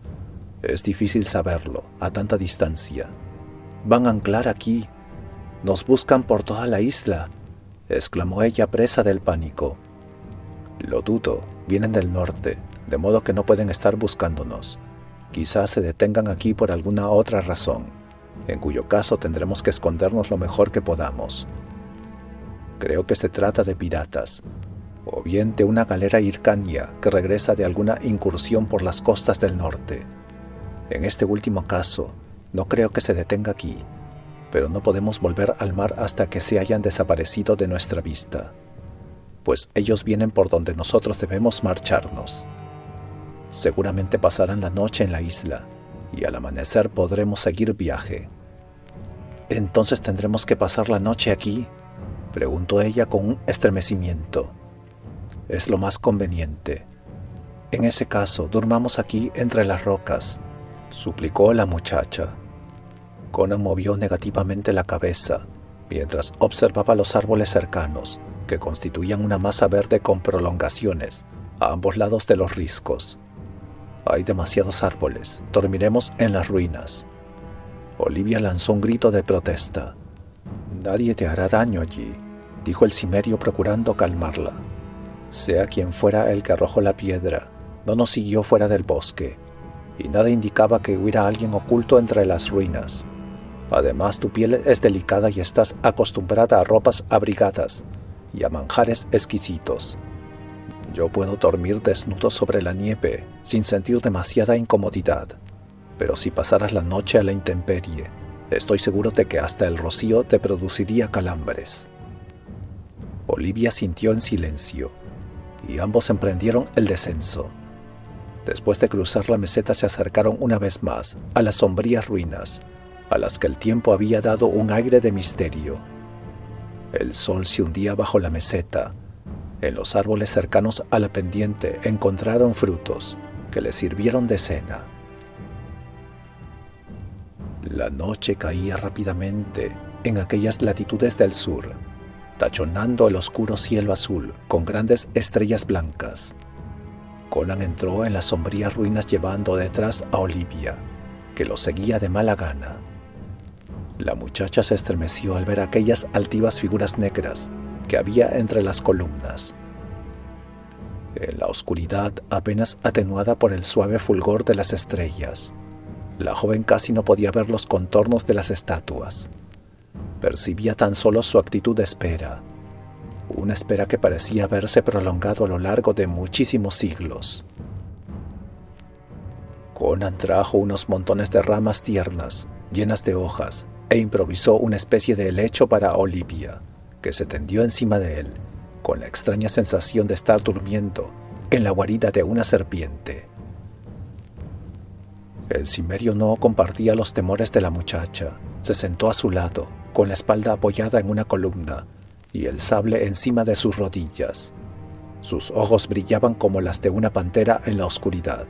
«Es difícil saberlo a tanta distancia. Van a anclar aquí. Nos buscan por toda la isla», exclamó ella, presa del pánico. «Lo dudo. Vienen del norte, de modo que no pueden estar buscándonos. Quizás se detengan aquí por alguna otra razón, en cuyo caso tendremos que escondernos lo mejor que podamos. Creo que se trata de piratas, o bien de una galera hircania que regresa de alguna incursión por las costas del norte. En este último caso, no creo que se detenga aquí, pero no podemos volver al mar hasta que se hayan desaparecido de nuestra vista, pues ellos vienen por donde nosotros debemos marcharnos. Seguramente pasarán la noche en la isla, y al amanecer podremos seguir viaje». «¿Entonces tendremos que pasar la noche aquí?», preguntó ella con un estremecimiento. «Es lo más conveniente. En ese caso, durmamos aquí entre las rocas», suplicó la muchacha. Conan movió negativamente la cabeza, mientras observaba los árboles cercanos, que constituían una masa verde con prolongaciones a ambos lados de los riscos. Hay demasiados árboles. Dormiremos en las ruinas. Olivia lanzó un grito de protesta. Nadie te hará daño allí, dijo el cimerio procurando calmarla. Sea quien fuera el que arrojó la piedra, no nos siguió fuera del bosque, y nada indicaba que hubiera alguien oculto entre las ruinas. Además, tu piel es delicada y estás acostumbrada a ropas abrigadas y a manjares exquisitos. Yo puedo dormir desnudo sobre la nieve sin sentir demasiada incomodidad, pero si pasaras la noche a la intemperie, estoy seguro de que hasta el rocío te produciría calambres. Olivia sintió en silencio, y ambos emprendieron el descenso. Después de cruzar la meseta se acercaron una vez más a las sombrías ruinas, a las que el tiempo había dado un aire de misterio. El sol se hundía bajo la meseta. En los árboles cercanos a la pendiente encontraron frutos que les sirvieron de cena. La noche caía rápidamente en aquellas latitudes del sur, tachonando el oscuro cielo azul con grandes estrellas blancas. Conan entró en las sombrías ruinas llevando detrás a Olivia, que lo seguía de mala gana. La muchacha se estremeció al ver aquellas altivas figuras negras que había entre las columnas. En la oscuridad apenas atenuada por el suave fulgor de las estrellas, la joven casi no podía ver los contornos de las estatuas. Percibía tan solo su actitud de espera, una espera que parecía haberse prolongado a lo largo de muchísimos siglos. Conan trajo unos montones de ramas tiernas, llenas de hojas, e improvisó una especie de lecho para Olivia, que se tendió encima de él, con la extraña sensación de estar durmiendo en la guarida de una serpiente. El cimerio no compartía los temores de la muchacha. Se sentó a su lado, con la espalda apoyada en una columna y el sable encima de sus rodillas. Sus ojos brillaban como las de una pantera en la oscuridad.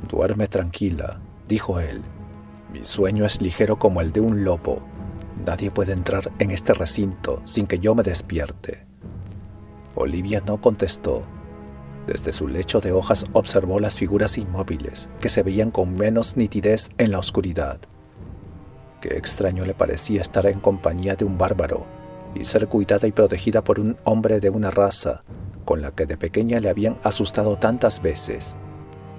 «Duerme tranquila», dijo él. «Mi sueño es ligero como el de un lobo. Nadie puede entrar en este recinto sin que yo me despierte». Olivia no contestó. Desde su lecho de hojas observó las figuras inmóviles que se veían con menos nitidez en la oscuridad. Qué extraño le parecía estar en compañía de un bárbaro y ser cuidada y protegida por un hombre de una raza con la que de pequeña le habían asustado tantas veces.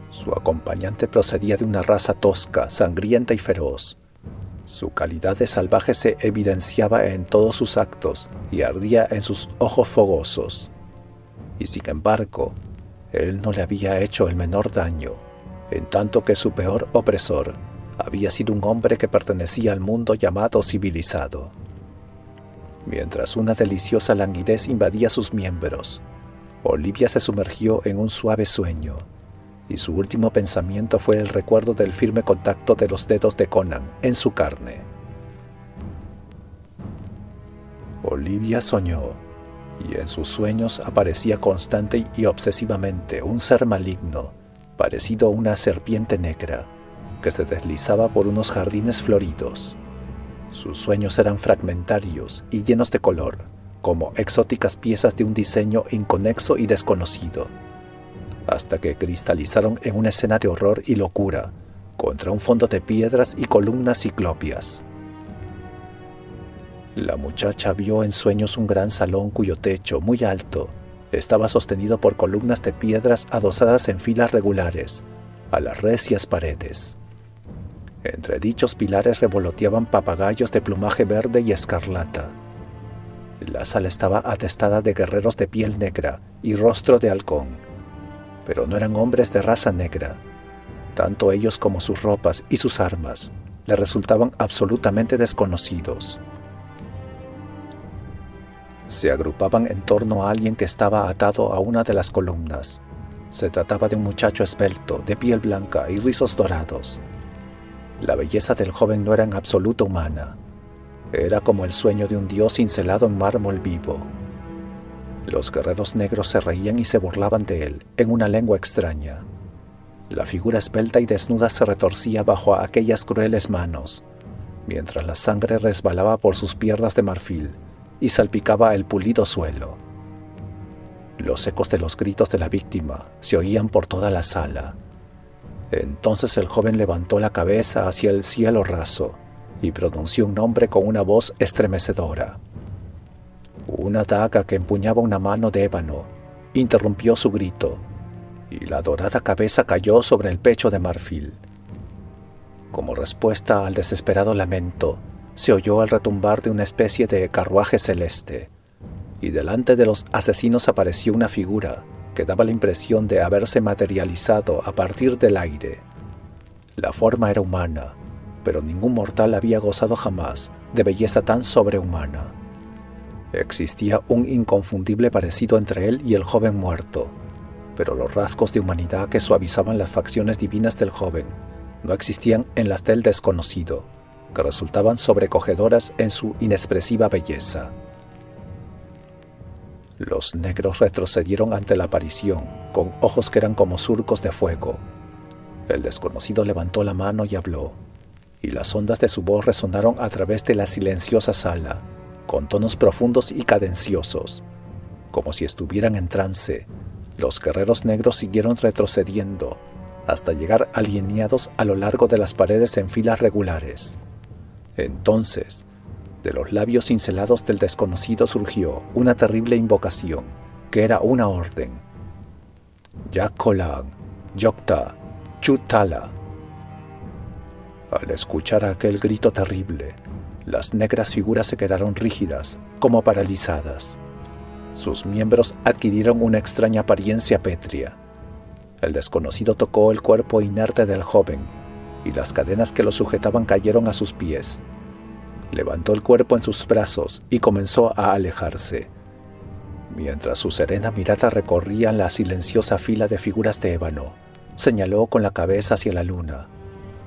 Su acompañante procedía de una raza tosca, sangrienta y feroz. Su calidad de salvaje se evidenciaba en todos sus actos y ardía en sus ojos fogosos. Y sin embargo, él no le había hecho el menor daño, en tanto que su peor opresor había sido un hombre que pertenecía al mundo llamado civilizado. Mientras una deliciosa languidez invadía sus miembros, Olivia se sumergió en un suave sueño, y su último pensamiento fue el recuerdo del firme contacto de los dedos de Conan en su carne. Olivia soñó, y en sus sueños aparecía constante y obsesivamente un ser maligno, parecido a una serpiente negra, que se deslizaba por unos jardines floridos. Sus sueños eran fragmentarios y llenos de color, como exóticas piezas de un diseño inconexo y desconocido, hasta que cristalizaron en una escena de horror y locura, contra un fondo de piedras y columnas ciclópeas. La muchacha vio en sueños un gran salón cuyo techo, muy alto, estaba sostenido por columnas de piedras adosadas en filas regulares a las recias paredes. Entre dichos pilares revoloteaban papagayos de plumaje verde y escarlata. La sala estaba atestada de guerreros de piel negra y rostro de halcón, pero no eran hombres de raza negra. Tanto ellos como sus ropas y sus armas le resultaban absolutamente desconocidos. Se agrupaban en torno a alguien que estaba atado a una de las columnas. Se trataba de un muchacho esbelto, de piel blanca y rizos dorados. La belleza del joven no era en absoluto humana. Era como el sueño de un dios cincelado en mármol vivo. Los guerreros negros se reían y se burlaban de él en una lengua extraña. La figura esbelta y desnuda se retorcía bajo aquellas crueles manos, mientras la sangre resbalaba por sus piernas de marfil y salpicaba el pulido suelo. Los ecos de los gritos de la víctima se oían por toda la sala, Entonces el joven levantó la cabeza hacia el cielo raso y pronunció un nombre con una voz estremecedora. Una daga que empuñaba una mano de ébano interrumpió su grito, y la dorada cabeza cayó sobre el pecho de marfil. Como respuesta al desesperado lamento, se oyó el retumbar de una especie de carruaje celeste, y delante de los asesinos apareció una figura que daba la impresión de haberse materializado a partir del aire. La forma era humana, pero ningún mortal había gozado jamás de belleza tan sobrehumana. Existía un inconfundible parecido entre él y el joven muerto, pero los rasgos de humanidad que suavizaban las facciones divinas del joven no existían en las del desconocido, que resultaban sobrecogedoras en su inexpresiva belleza. Los negros retrocedieron ante la aparición, con ojos que eran como surcos de fuego. El desconocido levantó la mano y habló, y las ondas de su voz resonaron a través de la silenciosa sala, con tonos profundos y cadenciosos. Como si estuvieran en trance, los guerreros negros siguieron retrocediendo, hasta llegar alineados a lo largo de las paredes en filas regulares. Entonces, de los labios cincelados del desconocido surgió una terrible invocación, que era una orden. Yakolan, Yokta, Chutala. Al escuchar aquel grito terrible, las negras figuras se quedaron rígidas, como paralizadas. Sus miembros adquirieron una extraña apariencia pétrea. El desconocido tocó el cuerpo inerte del joven, y las cadenas que lo sujetaban cayeron a sus pies. Levantó el cuerpo en sus brazos y comenzó a alejarse, mientras su serena mirada recorría la silenciosa fila de figuras de ébano. Señaló con la cabeza hacia la luna,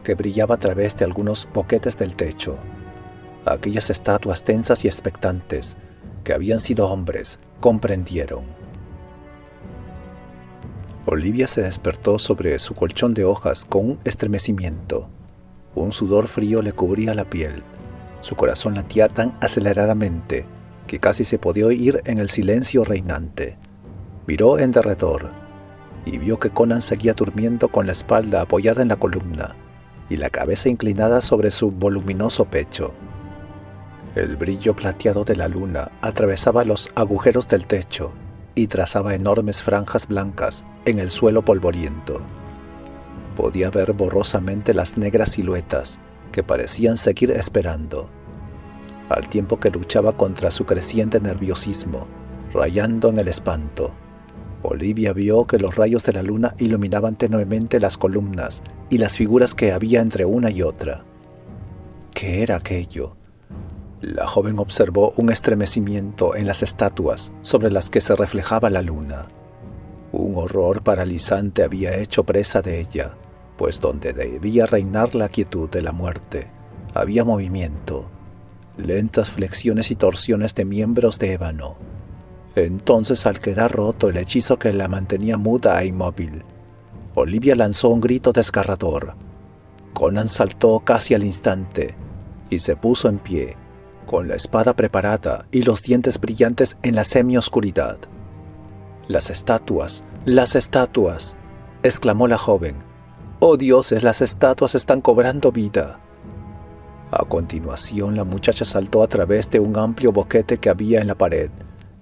que brillaba a través de algunos boquetes del techo. Aquellas estatuas tensas y expectantes, que habían sido hombres, comprendieron. Olivia se despertó sobre su colchón de hojas con un estremecimiento. Un sudor frío le cubría la piel. Su corazón latía tan aceleradamente que casi se podía oír en el silencio reinante. Miró en derredor y vio que Conan seguía durmiendo con la espalda apoyada en la columna y la cabeza inclinada sobre su voluminoso pecho. El brillo plateado de la luna atravesaba los agujeros del techo y trazaba enormes franjas blancas en el suelo polvoriento. Podía ver borrosamente las negras siluetas que parecían seguir esperando, al tiempo que luchaba contra su creciente nerviosismo, rayando en el espanto. Olivia vio que los rayos de la luna iluminaban tenuemente las columnas y las figuras que había entre una y otra. ¿Qué era aquello? La joven observó un estremecimiento en las estatuas sobre las que se reflejaba la luna. Un horror paralizante había hecho presa de ella, pues donde debía reinar la quietud de la muerte, había movimiento, lentas flexiones y torsiones de miembros de ébano. Entonces, al quedar roto el hechizo que la mantenía muda e inmóvil, Olivia lanzó un grito desgarrador. Conan saltó casi al instante y se puso en pie, con la espada preparada y los dientes brillantes en la semioscuridad. «¡Las estatuas! ¡Las estatuas!», exclamó la joven. «¡Oh dioses, las estatuas están cobrando vida!». A continuación, la muchacha saltó a través de un amplio boquete que había en la pared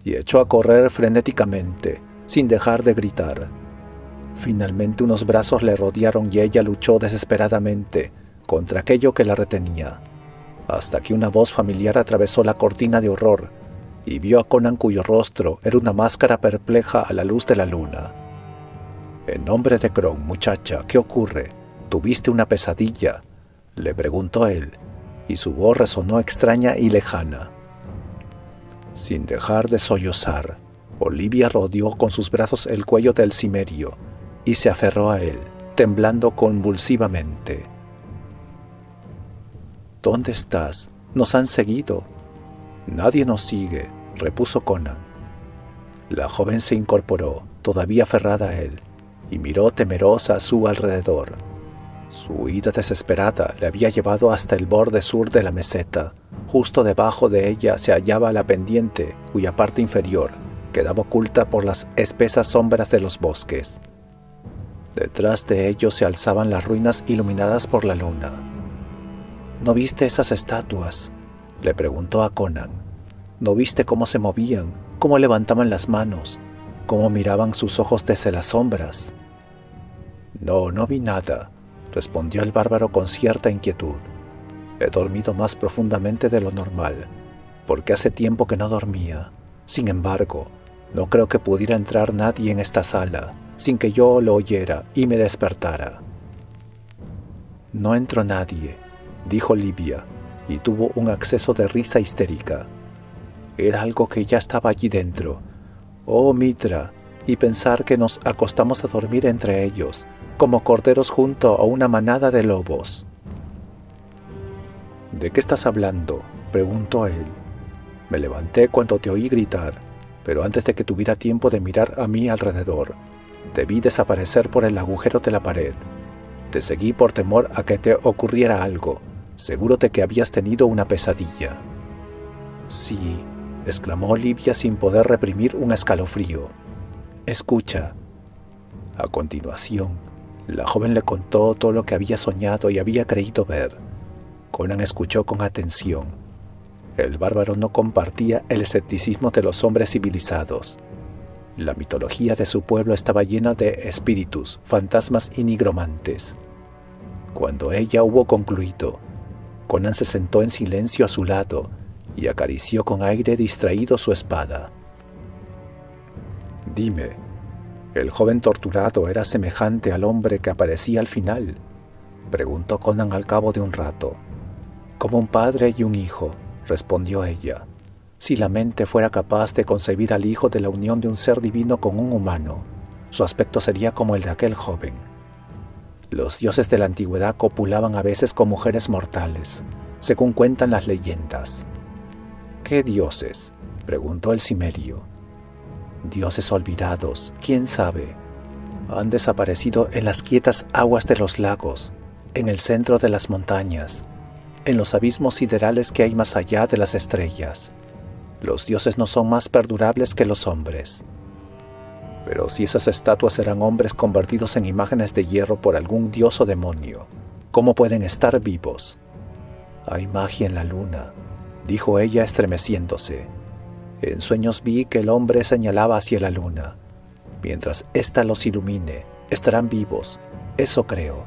y echó a correr frenéticamente, sin dejar de gritar. Finalmente unos brazos le rodearon y ella luchó desesperadamente contra aquello que la retenía, hasta que una voz familiar atravesó la cortina de horror y vio a Conan, cuyo rostro era una máscara perpleja a la luz de la luna. «En nombre de Kron, muchacha, ¿qué ocurre? ¿Tuviste una pesadilla?», le preguntó él, y su voz resonó extraña y lejana. Sin dejar de sollozar, Olivia rodeó con sus brazos el cuello del cimerio y se aferró a él, temblando convulsivamente. «¿Dónde estás? Nos han seguido». «Nadie nos sigue», repuso Conan. La joven se incorporó, todavía aferrada a él, y miró temerosa a su alrededor. Su huida desesperada le había llevado hasta el borde sur de la meseta. Justo debajo de ella se hallaba la pendiente, cuya parte inferior quedaba oculta por las espesas sombras de los bosques. Detrás de ellos se alzaban las ruinas iluminadas por la luna. ¿No viste esas estatuas?, le preguntó a Conan. ¿No viste cómo se movían, cómo levantaban las manos, cómo miraban sus ojos desde las sombras? No, no vi nada, respondió el bárbaro con cierta inquietud. He dormido más profundamente de lo normal, porque hace tiempo que no dormía. Sin embargo, no creo que pudiera entrar nadie en esta sala sin que yo lo oyera y me despertara. No entró nadie, dijo Livia, y tuvo un acceso de risa histérica. Era algo que ya estaba allí dentro. Oh, Mitra, y pensar que nos acostamos a dormir entre ellos, como corderos junto a una manada de lobos. ¿De qué estás hablando?, preguntó él. Me levanté cuando te oí gritar, pero antes de que tuviera tiempo de mirar a mi alrededor, te vi desaparecer por el agujero de la pared. Te seguí por temor a que te ocurriera algo, seguro de que habías tenido una pesadilla. Sí, exclamó Livia sin poder reprimir un escalofrío. Escucha. A continuación, la joven le contó todo lo que había soñado y había creído ver. Conan escuchó con atención. El bárbaro no compartía el escepticismo de los hombres civilizados. La mitología de su pueblo estaba llena de espíritus, fantasmas y nigromantes. Cuando ella hubo concluido, Conan se sentó en silencio a su lado y acarició con aire distraído su espada. Dime, ¿el joven torturado era semejante al hombre que aparecía al final?, preguntó Conan al cabo de un rato. Como un padre y un hijo, respondió ella. Si la mente fuera capaz de concebir al hijo de la unión de un ser divino con un humano, su aspecto sería como el de aquel joven. Los dioses de la antigüedad copulaban a veces con mujeres mortales, según cuentan las leyendas. ¿Qué dioses?, preguntó el cimerio. Dioses olvidados, quién sabe. Han desaparecido en las quietas aguas de los lagos, en el centro de las montañas, en los abismos siderales que hay más allá de las estrellas. Los dioses no son más perdurables que los hombres. Pero si esas estatuas eran hombres convertidos en imágenes de hierro por algún dios o demonio, ¿cómo pueden estar vivos? Hay magia en la luna, dijo ella estremeciéndose. En sueños vi que el hombre señalaba hacia la luna. Mientras ésta los ilumine, estarán vivos, eso creo.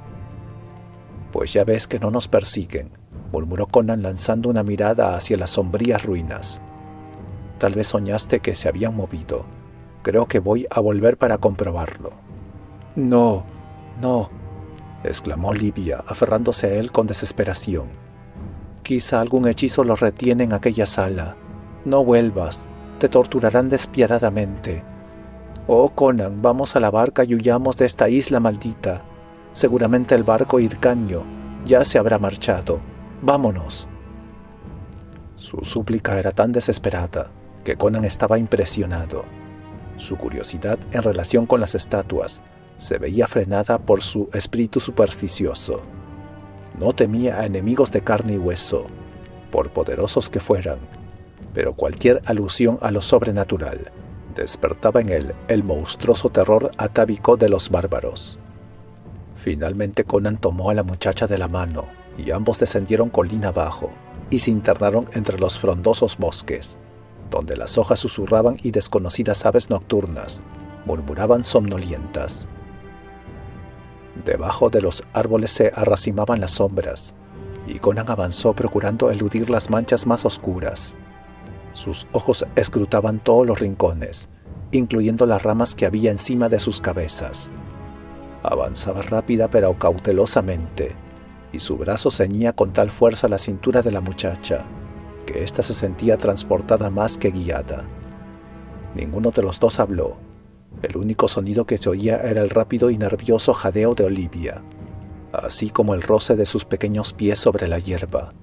Pues ya ves que no nos persiguen, murmuró Conan lanzando una mirada hacia las sombrías ruinas. Tal vez soñaste que se habían movido. Creo que voy a volver para comprobarlo. No, no, exclamó Livia, aferrándose a él con desesperación. Quizá algún hechizo los retiene en aquella sala. No vuelvas, te torturarán despiadadamente. Oh, Conan, vamos a la barca y huyamos de esta isla maldita. Seguramente el barco Hircania ya se habrá marchado. Vámonos. Su súplica era tan desesperada que Conan estaba impresionado. Su curiosidad en relación con las estatuas se veía frenada por su espíritu supersticioso. No temía a enemigos de carne y hueso, por poderosos que fueran, pero cualquier alusión a lo sobrenatural despertaba en él el monstruoso terror atávico de los bárbaros. Finalmente Conan tomó a la muchacha de la mano y ambos descendieron colina abajo y se internaron entre los frondosos bosques, donde las hojas susurraban y desconocidas aves nocturnas murmuraban somnolientas. Debajo de los árboles se arracimaban las sombras, y Conan avanzó procurando eludir las manchas más oscuras. Sus ojos escrutaban todos los rincones, incluyendo las ramas que había encima de sus cabezas. Avanzaba rápida pero cautelosamente, y su brazo ceñía con tal fuerza la cintura de la muchacha, que ésta se sentía transportada más que guiada. Ninguno de los dos habló. El único sonido que se oía era el rápido y nervioso jadeo de Olivia, así como el roce de sus pequeños pies sobre la hierba.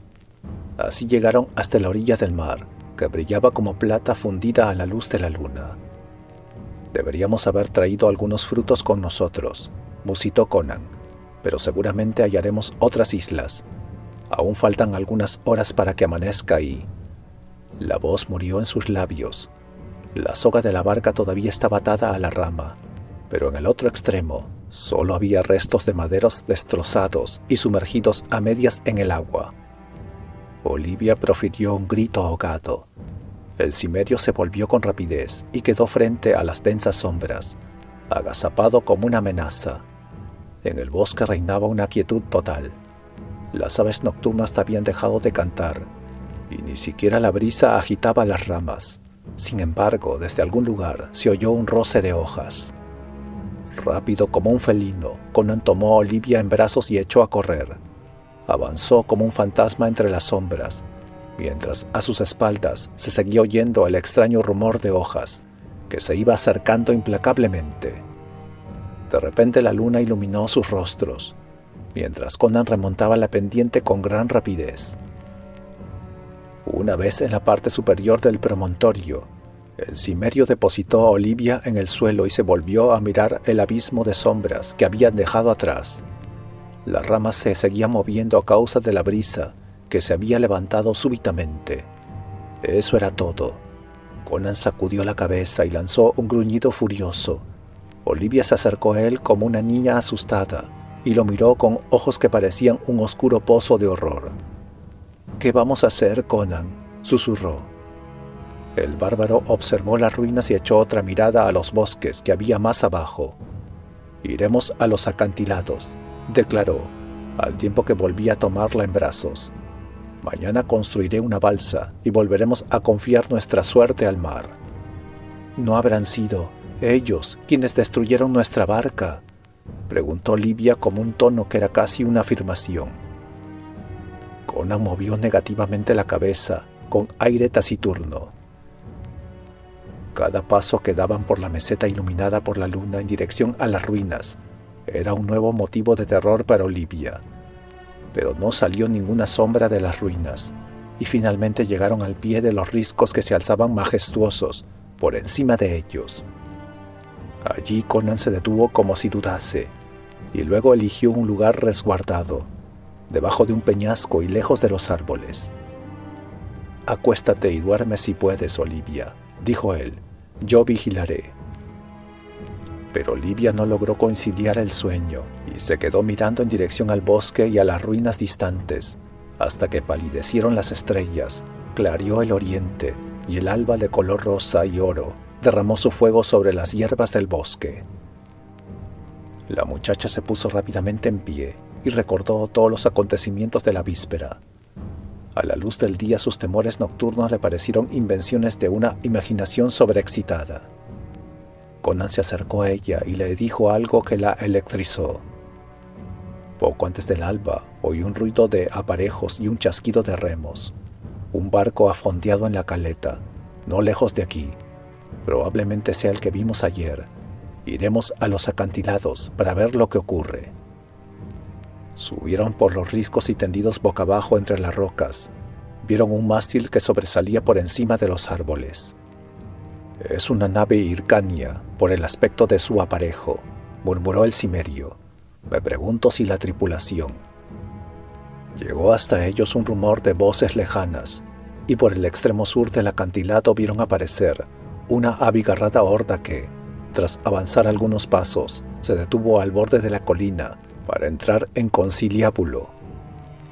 Así llegaron hasta la orilla del mar, que brillaba como plata fundida a la luz de la luna. Deberíamos haber traído algunos frutos con nosotros, musitó Conan, pero seguramente hallaremos otras islas. Aún faltan algunas horas para que amanezca y... La voz murió en sus labios. La soga de la barca todavía estaba atada a la rama, pero en el otro extremo Solo había restos de maderos destrozados y sumergidos a medias en el agua. Olivia profirió un grito ahogado. El cimerio se volvió con rapidez y quedó frente a las densas sombras, agazapado como una amenaza. En el bosque reinaba una quietud total. Las aves nocturnas habían dejado de cantar, y ni siquiera la brisa agitaba las ramas. Sin embargo, desde algún lugar se oyó un roce de hojas. Rápido como un felino, Conan tomó a Olivia en brazos y echó a correr. Avanzó como un fantasma entre las sombras, mientras a sus espaldas se seguía oyendo el extraño rumor de hojas que se iba acercando implacablemente. De repente la luna iluminó sus rostros, mientras Conan remontaba la pendiente con gran rapidez. Una vez en la parte superior del promontorio, el cimerio depositó a Olivia en el suelo y se volvió a mirar el abismo de sombras que habían dejado atrás. Las ramas se seguían moviendo a causa de la brisa que se había levantado súbitamente. Eso era todo. Conan sacudió la cabeza y lanzó un gruñido furioso. Olivia se acercó a él como una niña asustada y lo miró con ojos que parecían un oscuro pozo de horror. «¿Qué vamos a hacer, Conan?», susurró. El bárbaro observó las ruinas y echó otra mirada a los bosques que había más abajo. «Iremos a los acantilados», declaró, al tiempo que volvía a tomarla en brazos. «Mañana construiré una balsa y volveremos a confiar nuestra suerte al mar». «¿No habrán sido ellos quienes destruyeron nuestra barca?», preguntó Olivia con un tono que era casi una afirmación. Conan movió negativamente la cabeza con aire taciturno. Cada paso que daban por la meseta iluminada por la luna en dirección a las ruinas era un nuevo motivo de terror para Olivia. Pero no salió ninguna sombra de las ruinas, y finalmente llegaron al pie de los riscos que se alzaban majestuosos por encima de ellos. Allí Conan se detuvo como si dudase, y luego eligió un lugar resguardado, debajo de un peñasco y lejos de los árboles. «Acuéstate y duerme si puedes, Olivia», dijo él. «Yo vigilaré». Pero Olivia no logró conciliar el sueño y se quedó mirando en dirección al bosque y a las ruinas distantes, hasta que palidecieron las estrellas, clareó el oriente y el alba de color rosa y oro derramó su fuego sobre las hierbas del bosque. La muchacha se puso rápidamente en pie y recordó todos los acontecimientos de la víspera. A la luz del día sus temores nocturnos le parecieron invenciones de una imaginación sobreexcitada. Conan se acercó a ella y le dijo algo que la electrizó. Poco antes del alba oyó un ruido de aparejos y un chasquido de remos. Un barco ha fondeado en la caleta, no lejos de aquí. Probablemente sea el que vimos ayer. Iremos a los acantilados para ver lo que ocurre. Subieron por los riscos y tendidos boca abajo entre las rocas. Vieron un mástil que sobresalía por encima de los árboles. «Es una nave hircania por el aspecto de su aparejo», murmuró el cimerio. «Me pregunto si la tripulación». Llegó hasta ellos un rumor de voces lejanas, y por el extremo sur del acantilado vieron aparecer una abigarrada horda que, tras avanzar algunos pasos, se detuvo al borde de la colina para entrar en conciliábulo.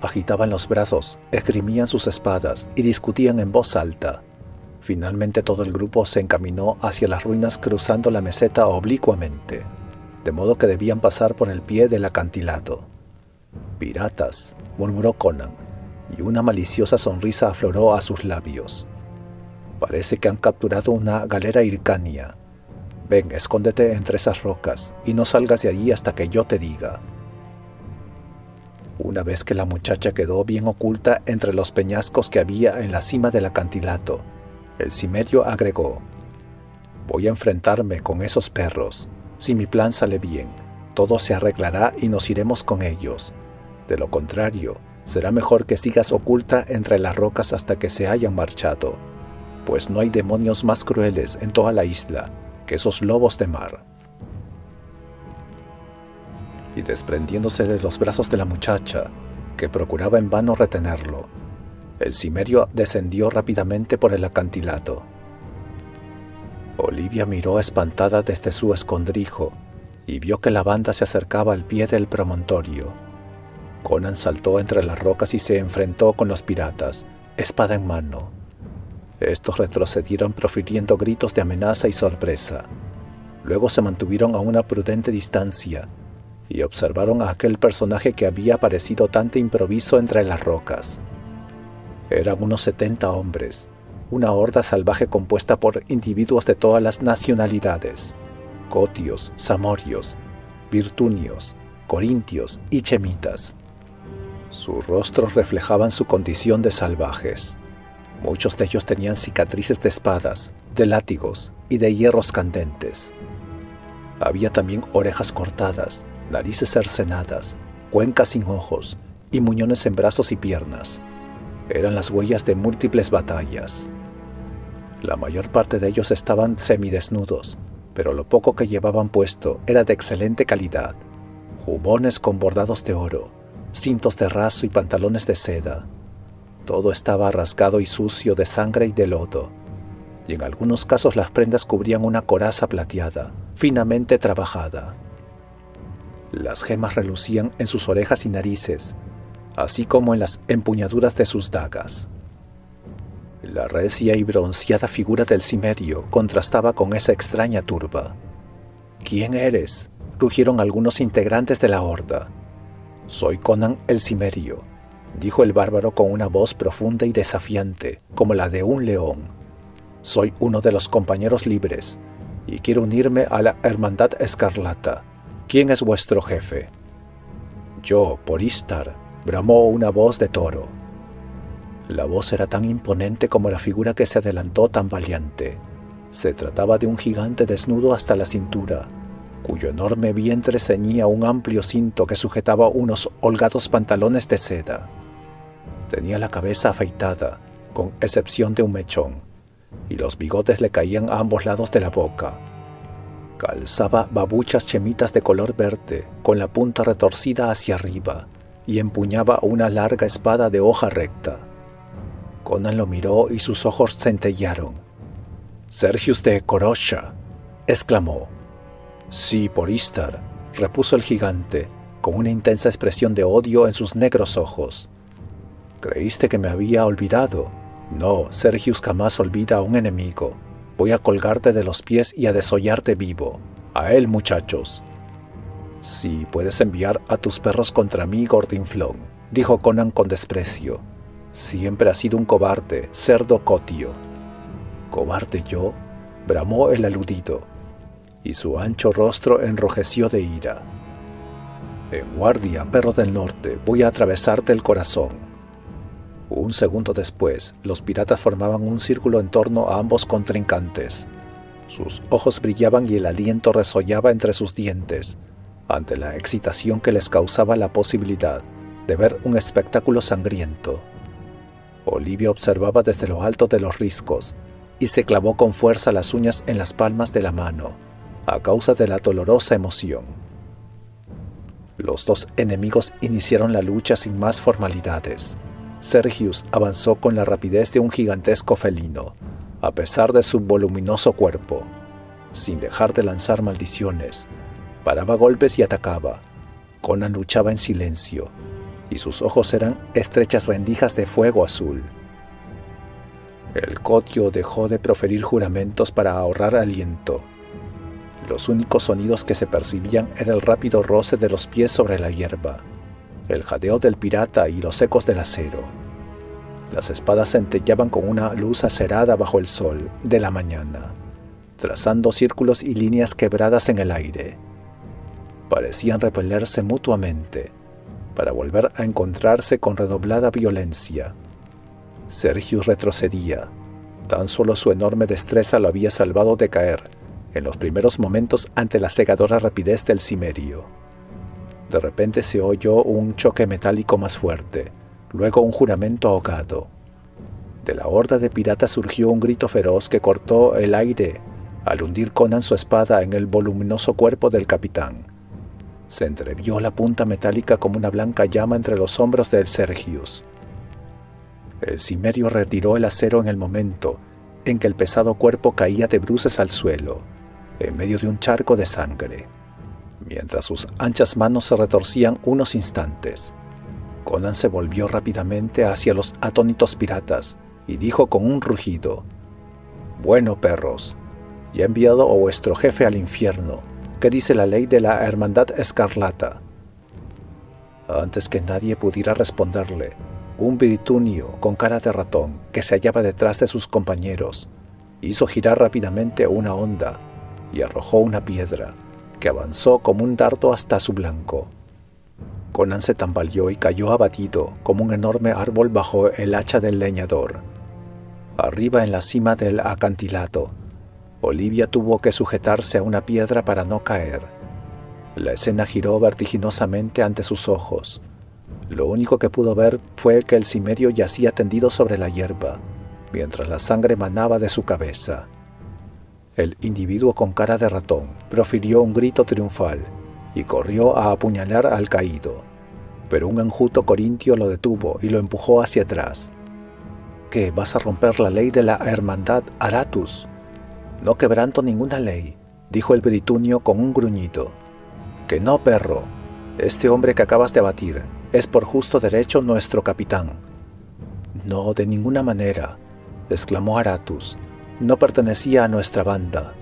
Agitaban los brazos, esgrimían sus espadas y discutían en voz alta. Finalmente todo el grupo se encaminó hacia las ruinas cruzando la meseta oblicuamente, de modo que debían pasar por el pie del acantilado. «Piratas», murmuró Conan, y una maliciosa sonrisa afloró a sus labios. «Parece que han capturado una galera hircania. Ven, escóndete entre esas rocas y no salgas de allí hasta que yo te diga». Una vez que la muchacha quedó bien oculta entre los peñascos que había en la cima del acantilado, el cimerio agregó: «Voy a enfrentarme con esos perros. Si mi plan sale bien, todo se arreglará y nos iremos con ellos. De lo contrario, será mejor que sigas oculta entre las rocas hasta que se hayan marchado, pues no hay demonios más crueles en toda la isla que esos lobos de mar». Y desprendiéndose de los brazos de la muchacha, que procuraba en vano retenerlo, el cimerio descendió rápidamente por el acantilado. Olivia miró espantada desde su escondrijo y vio que la banda se acercaba al pie del promontorio. Conan saltó entre las rocas y se enfrentó con los piratas, espada en mano. Estos retrocedieron profiriendo gritos de amenaza y sorpresa. Luego se mantuvieron a una prudente distancia y observaron a aquel personaje que había aparecido tan de improviso entre las rocas. Eran unos 70 hombres, una horda salvaje compuesta por individuos de todas las nacionalidades: cotios, samorios, virtunios, corintios y chemitas. Sus rostros reflejaban su condición de salvajes. Muchos de ellos tenían cicatrices de espadas, de látigos y de hierros candentes. Había también orejas cortadas, narices cercenadas, cuencas sin ojos y muñones en brazos y piernas. Eran las huellas de múltiples batallas. La mayor parte de ellos estaban semidesnudos, pero lo poco que llevaban puesto era de excelente calidad: jubones con bordados de oro, cintos de raso y pantalones de seda. Todo estaba rasgado y sucio de sangre y de lodo, y en algunos casos las prendas cubrían una coraza plateada, finamente trabajada. Las gemas relucían en sus orejas y narices, así como en las empuñaduras de sus dagas. La recia y bronceada figura del cimerio contrastaba con esa extraña turba. «¿Quién eres?», rugieron algunos integrantes de la horda. «Soy Conan el cimerio», dijo el bárbaro con una voz profunda y desafiante, como la de un león. «Soy uno de los compañeros libres, y quiero unirme a la Hermandad Escarlata. ¿Quién es vuestro jefe?» «Yo, Poristar», bramó una voz de toro. La voz era tan imponente como la figura que se adelantó tan valiente. Se trataba de un gigante desnudo hasta la cintura, cuyo enorme vientre ceñía un amplio cinto que sujetaba unos holgados pantalones de seda. Tenía la cabeza afeitada, con excepción de un mechón, y los bigotes le caían a ambos lados de la boca. Calzaba babuchas chemitas de color verde, con la punta retorcida hacia arriba, y empuñaba una larga espada de hoja recta. Conan lo miró y sus ojos centellearon. «Sergius de Corosha», exclamó. «Sí, Poristar», repuso el gigante, con una intensa expresión de odio en sus negros ojos. «¿Creíste que me había olvidado? No, Sergius jamás olvida a un enemigo. Voy a colgarte de los pies y a desollarte vivo. A él, muchachos». «Sí, puedes enviar a tus perros contra mí, Gordinflón», dijo Conan con desprecio. «Siempre has sido un cobarde, cerdo cotio». «¿Cobarde yo?», bramó el aludido, y su ancho rostro enrojeció de ira. «En guardia, perro del norte, voy a atravesarte el corazón». Un segundo después, los piratas formaban un círculo en torno a ambos contrincantes. Sus ojos brillaban y el aliento resollaba entre sus dientes, ante la excitación que les causaba la posibilidad de ver un espectáculo sangriento. Olivia observaba desde lo alto de los riscos y se clavó con fuerza las uñas en las palmas de la mano, a causa de la dolorosa emoción. Los dos enemigos iniciaron la lucha sin más formalidades. Sergius avanzó con la rapidez de un gigantesco felino, a pesar de su voluminoso cuerpo. Sin dejar de lanzar maldiciones, paraba golpes y atacaba. Conan luchaba en silencio, y sus ojos eran estrechas rendijas de fuego azul. El cotio dejó de proferir juramentos para ahorrar aliento. Los únicos sonidos que se percibían era el rápido roce de los pies sobre la hierba, el jadeo del pirata y los ecos del acero. Las espadas centellaban con una luz acerada bajo el sol de la mañana, trazando círculos y líneas quebradas en el aire. Parecían repelerse mutuamente, para volver a encontrarse con redoblada violencia. Sergius retrocedía. Tan solo su enorme destreza lo había salvado de caer en los primeros momentos ante la cegadora rapidez del cimerio. De repente se oyó un choque metálico más fuerte, luego un juramento ahogado. De la horda de piratas surgió un grito feroz que cortó el aire al hundir Conan su espada en el voluminoso cuerpo del capitán. Se entrevió la punta metálica como una blanca llama entre los hombros de Sergius. El cimerio retiró el acero en el momento en que el pesado cuerpo caía de bruces al suelo, en medio de un charco de sangre. mientras sus anchas manos se retorcían unos instantes. Conan se volvió rápidamente hacia los atónitos piratas y dijo con un rugido: «Bueno, perros, ya he enviado a vuestro jefe al infierno. ¿Qué dice la ley de la Hermandad Escarlata?». Antes que nadie pudiera responderle, un britunio con cara de ratón que se hallaba detrás de sus compañeros hizo girar rápidamente una honda y arrojó una piedra que avanzó como un dardo hasta su blanco. Conan se tambaleó y cayó abatido como un enorme árbol bajo el hacha del leñador. Arriba en la cima del acantilado, Olivia tuvo que sujetarse a una piedra para no caer. La escena giró vertiginosamente ante sus ojos. Lo único que pudo ver fue que el cimerio yacía tendido sobre la hierba, mientras la sangre manaba de su cabeza. El individuo con cara de ratón profirió un grito triunfal y corrió a apuñalar al caído, pero un enjuto corintio lo detuvo y lo empujó hacia atrás. «¿Qué, vas a romper la ley de la hermandad, Aratus?» «No quebranto ninguna ley», dijo el britunio con un gruñido. «Que no, perro. Este hombre que acabas de abatir es por justo derecho nuestro capitán». «No, de ninguna manera», exclamó Aratus. «No pertenecía a nuestra banda,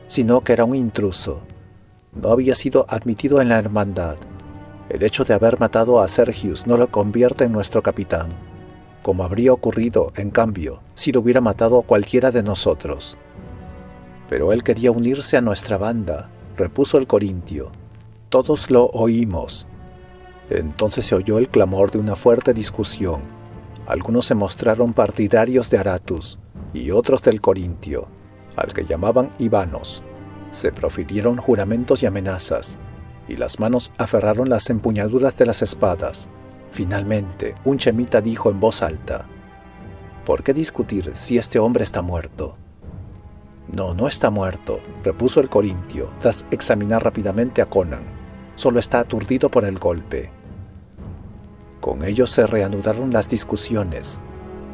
sino que era un intruso. No había sido admitido en la hermandad. El hecho de haber matado a Sergius no lo convierte en nuestro capitán, como habría ocurrido, en cambio, si lo hubiera matado a cualquiera de nosotros». «Pero él quería unirse a nuestra banda», repuso el corintio. Todos lo oímos. Entonces se oyó el clamor de una fuerte discusión. Algunos se mostraron partidarios de Aratus y otros del corintio, al que llamaban Ivanos. Se profirieron juramentos y amenazas, y las manos aferraron las empuñaduras de las espadas. Finalmente, un chemita dijo en voz alta: «¿Por qué discutir si este hombre está muerto?». «No, no está muerto», repuso el corintio, tras examinar rápidamente a Conan. «Solo está aturdido por el golpe». Con ello se reanudaron las discusiones,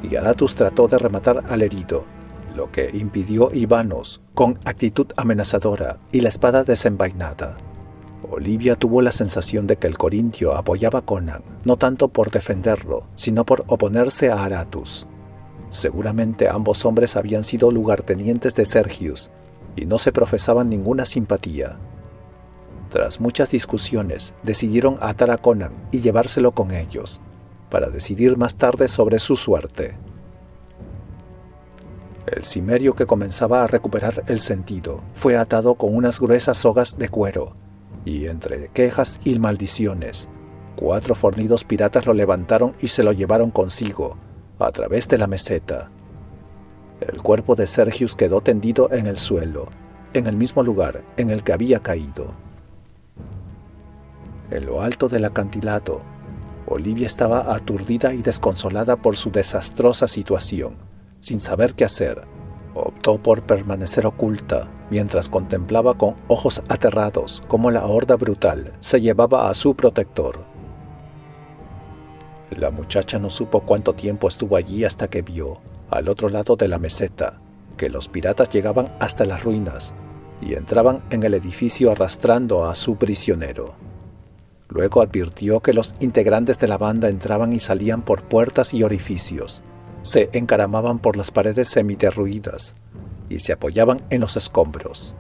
y Aratus trató de rematar al herido, lo que impidió Ivanos, con actitud amenazadora y la espada desenvainada. Olivia tuvo la sensación de que el corintio apoyaba a Conan, no tanto por defenderlo, sino por oponerse a Aratus. Seguramente ambos hombres habían sido lugartenientes de Sergius, y no se profesaban ninguna simpatía. Tras muchas discusiones, decidieron atar a Conan y llevárselo con ellos, para decidir más tarde sobre su suerte. El cimerio, que comenzaba a recuperar el sentido, fue atado con unas gruesas sogas de cuero, y entre quejas y maldiciones, 4 fornidos piratas lo levantaron y se lo llevaron consigo, a través de la meseta. El cuerpo de Sergius quedó tendido en el suelo, en el mismo lugar en el que había caído. En lo alto del acantilado, Olivia estaba aturdida y desconsolada por su desastrosa situación. Sin saber qué hacer, optó por permanecer oculta mientras contemplaba con ojos aterrados cómo la horda brutal se llevaba a su protector. La muchacha no supo cuánto tiempo estuvo allí hasta que vio, al otro lado de la meseta, que los piratas llegaban hasta las ruinas y entraban en el edificio arrastrando a su prisionero. Luego advirtió que los integrantes de la banda entraban y salían por puertas y orificios, se encaramaban por las paredes semiderruidas y se apoyaban en los escombros.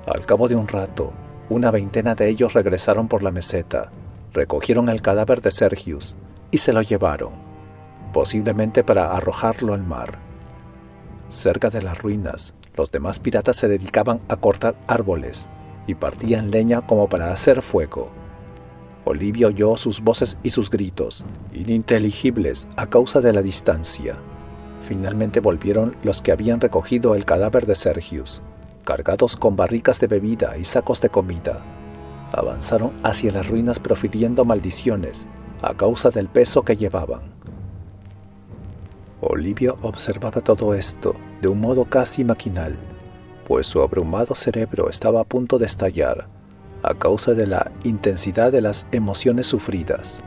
Al cabo de un rato, una veintena de ellos regresaron por la meseta, recogieron el cadáver de Sergius y se lo llevaron, posiblemente para arrojarlo al mar. Cerca de las ruinas, los demás piratas se dedicaban a cortar árboles y partían leña como para hacer fuego. Olivia oyó sus voces y sus gritos, ininteligibles a causa de la distancia. Finalmente volvieron los que habían recogido el cadáver de Sergius, cargados con barricas de bebida y sacos de comida. Avanzaron hacia las ruinas profiriendo maldiciones a causa del peso que llevaban. Olivia observaba todo esto de un modo casi maquinal, pues su abrumado cerebro estaba a punto de estallar a causa de la intensidad de las emociones sufridas.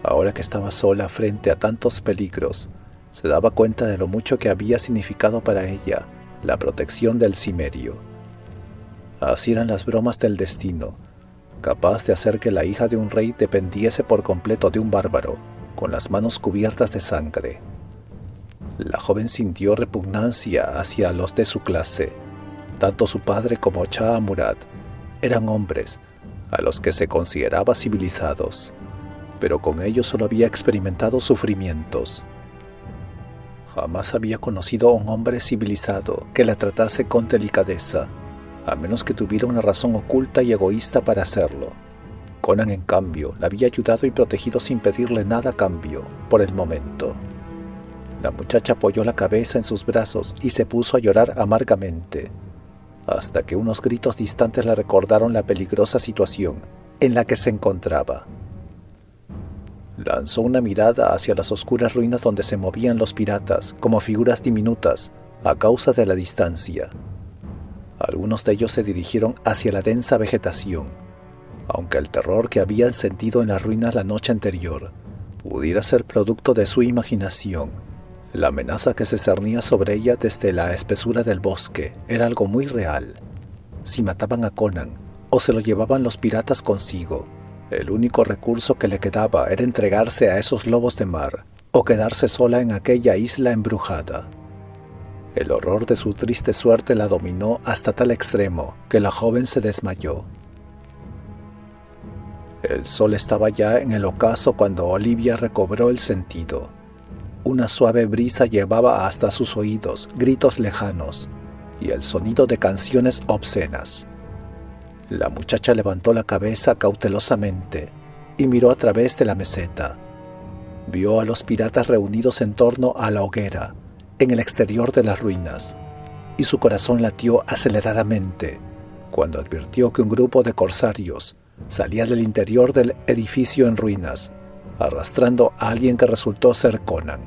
Ahora que estaba sola frente a tantos peligros, se daba cuenta de lo mucho que había significado para ella la protección del cimerio. Así eran las bromas del destino, capaz de hacer que la hija de un rey dependiese por completo de un bárbaro, con las manos cubiertas de sangre. La joven sintió repugnancia hacia los de su clase. Tanto su padre como Shah Murad eran hombres a los que se consideraba civilizados, pero con ellos solo había experimentado sufrimientos. Jamás había conocido a un hombre civilizado que la tratase con delicadeza, a menos que tuviera una razón oculta y egoísta para hacerlo. Conan, en cambio, la había ayudado y protegido sin pedirle nada a cambio, por el momento. La muchacha apoyó la cabeza en sus brazos y se puso a llorar amargamente, hasta que unos gritos distantes le recordaron la peligrosa situación en la que se encontraba. Lanzó una mirada hacia las oscuras ruinas donde se movían los piratas como figuras diminutas a causa de la distancia. Algunos de ellos se dirigieron hacia la densa vegetación, aunque el terror que habían sentido en las ruinas la noche anterior pudiera ser producto de su imaginación. La amenaza que se cernía sobre ella desde la espesura del bosque era algo muy real. Si mataban a Conan o se lo llevaban los piratas consigo, el único recurso que le quedaba era entregarse a esos lobos de mar o quedarse sola en aquella isla embrujada. El horror de su triste suerte la dominó hasta tal extremo que la joven se desmayó. El sol estaba ya en el ocaso cuando Olivia recobró el sentido. Una suave brisa llevaba hasta sus oídos gritos lejanos y el sonido de canciones obscenas. La muchacha levantó la cabeza cautelosamente y miró a través de la meseta. Vio a los piratas reunidos en torno a la hoguera, en el exterior de las ruinas, y su corazón latió aceleradamente cuando advirtió que un grupo de corsarios salía del interior del edificio en ruinas, arrastrando a alguien que resultó ser Conan.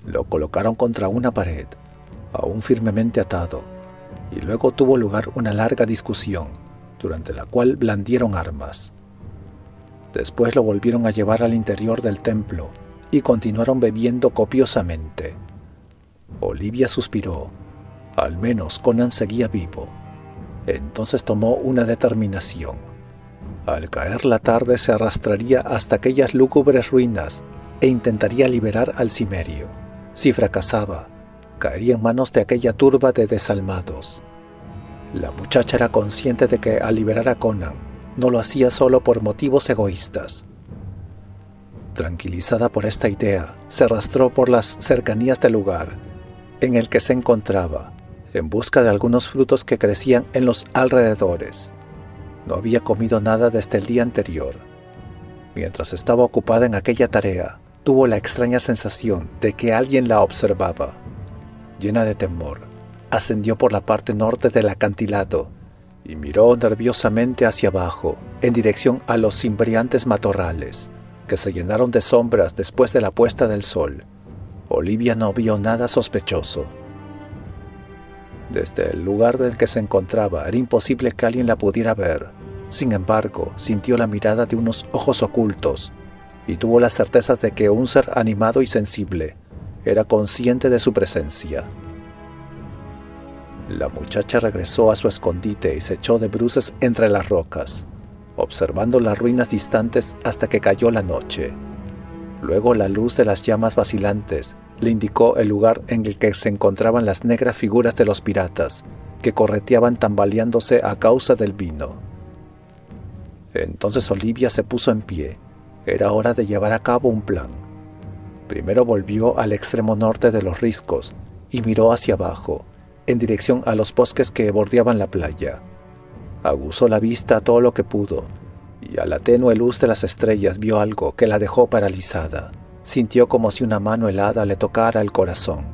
Lo colocaron contra una pared, aún firmemente atado, y luego tuvo lugar una larga discusión, durante la cual blandieron armas. Después lo volvieron a llevar al interior del templo y continuaron bebiendo copiosamente. Olivia suspiró. Al menos Conan seguía vivo. Entonces tomó una determinación. Al caer la tarde se arrastraría hasta aquellas lúgubres ruinas e intentaría liberar al Cimerio. Si fracasaba, caería en manos de aquella turba de desalmados. La muchacha era consciente de que al liberar a Conan no lo hacía solo por motivos egoístas. Tranquilizada por esta idea, se arrastró por las cercanías del lugar en el que se encontraba, en busca de algunos frutos que crecían en los alrededores. No había comido nada desde el día anterior. Mientras estaba ocupada en aquella tarea, tuvo la extraña sensación de que alguien la observaba. Llena de temor, ascendió por la parte norte del acantilado y miró nerviosamente hacia abajo, en dirección a los cimbreantes matorrales, que se llenaron de sombras después de la puesta del sol. Olivia no vio nada sospechoso. Desde el lugar en que se encontraba era imposible que alguien la pudiera ver. Sin embargo, sintió la mirada de unos ojos ocultos y tuvo la certeza de que un ser animado y sensible era consciente de su presencia. La muchacha regresó a su escondite y se echó de bruces entre las rocas, observando las ruinas distantes hasta que cayó la noche. Luego la luz de las llamas vacilantes le indicó el lugar en el que se encontraban las negras figuras de los piratas, que correteaban tambaleándose a causa del vino. Entonces Olivia se puso en pie. Era hora de llevar a cabo un plan. Primero volvió al extremo norte de los riscos y miró hacia abajo, en dirección a los bosques que bordeaban la playa. Aguzó la vista todo lo que pudo, y a la tenue luz de las estrellas vio algo que la dejó paralizada. Sintió como si una mano helada le tocara el corazón.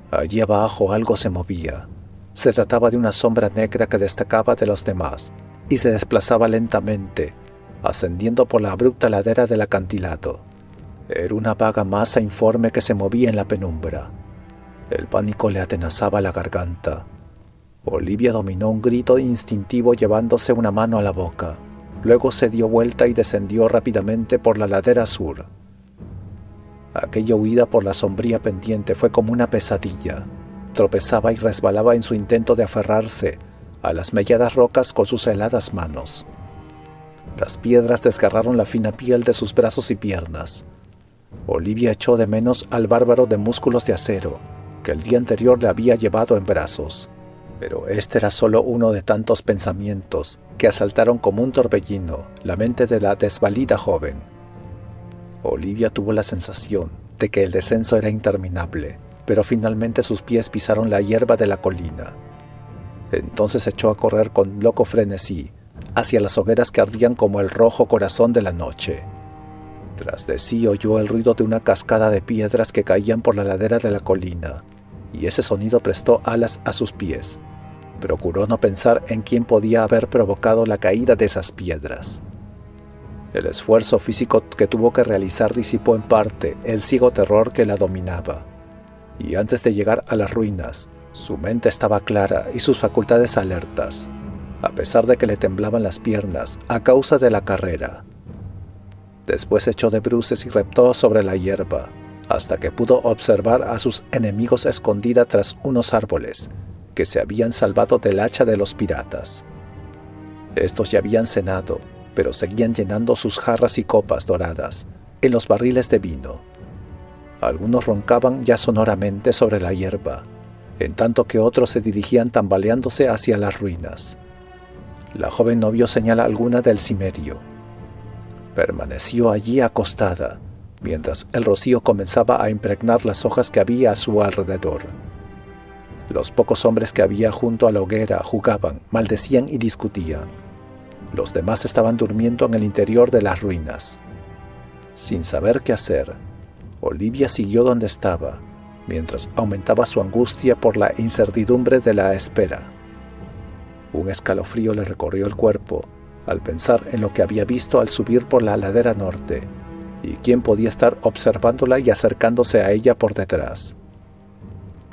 Allí abajo algo se movía. Se trataba de una sombra negra que destacaba de los demás y se desplazaba lentamente, ascendiendo por la abrupta ladera del acantilado. Era una vaga masa informe que se movía en la penumbra. El pánico le atenazaba la garganta. Olivia dominó un grito instintivo llevándose una mano a la boca. Luego se dio vuelta y descendió rápidamente por la ladera sur. Aquella huida por la sombría pendiente fue como una pesadilla. tropezaba y resbalaba en su intento de aferrarse a las melladas rocas con sus heladas manos. Las piedras desgarraron la fina piel de sus brazos y piernas. Olivia echó de menos al bárbaro de músculos de acero que el día anterior le había llevado en brazos. Pero este era solo uno de tantos pensamientos que asaltaron como un torbellino la mente de la desvalida joven. Olivia tuvo la sensación de que el descenso era interminable, pero finalmente sus pies pisaron la hierba de la colina. Entonces echó a correr con loco frenesí hacia las hogueras que ardían como el rojo corazón de la noche. Tras de sí oyó el ruido de una cascada de piedras que caían por la ladera de la colina, y ese sonido prestó alas a sus pies. Procuró no pensar en quién podía haber provocado la caída de esas piedras. El esfuerzo físico que tuvo que realizar disipó en parte el ciego terror que la dominaba, y antes de llegar a las ruinas, su mente estaba clara y sus facultades alertas, a pesar de que le temblaban las piernas a causa de la carrera. Después echó de bruces y reptó sobre la hierba, hasta que pudo observar a sus enemigos escondida tras unos árboles que se habían salvado del hacha de los piratas. Estos ya habían cenado, pero seguían llenando sus jarras y copas doradas en los barriles de vino. Algunos roncaban ya sonoramente sobre la hierba, en tanto que otros se dirigían tambaleándose hacia las ruinas. La joven no vio señal alguna del cimerio. Permaneció allí acostada, mientras el rocío comenzaba a impregnar las hojas que había a su alrededor. Los pocos hombres que había junto a la hoguera jugaban, maldecían y discutían. Los demás estaban durmiendo en el interior de las ruinas. Sin saber qué hacer, Olivia siguió donde estaba, mientras aumentaba su angustia por la incertidumbre de la espera. Un escalofrío le recorrió el cuerpo al pensar en lo que había visto al subir por la ladera norte, y quién podía estar observándola y acercándose a ella por detrás.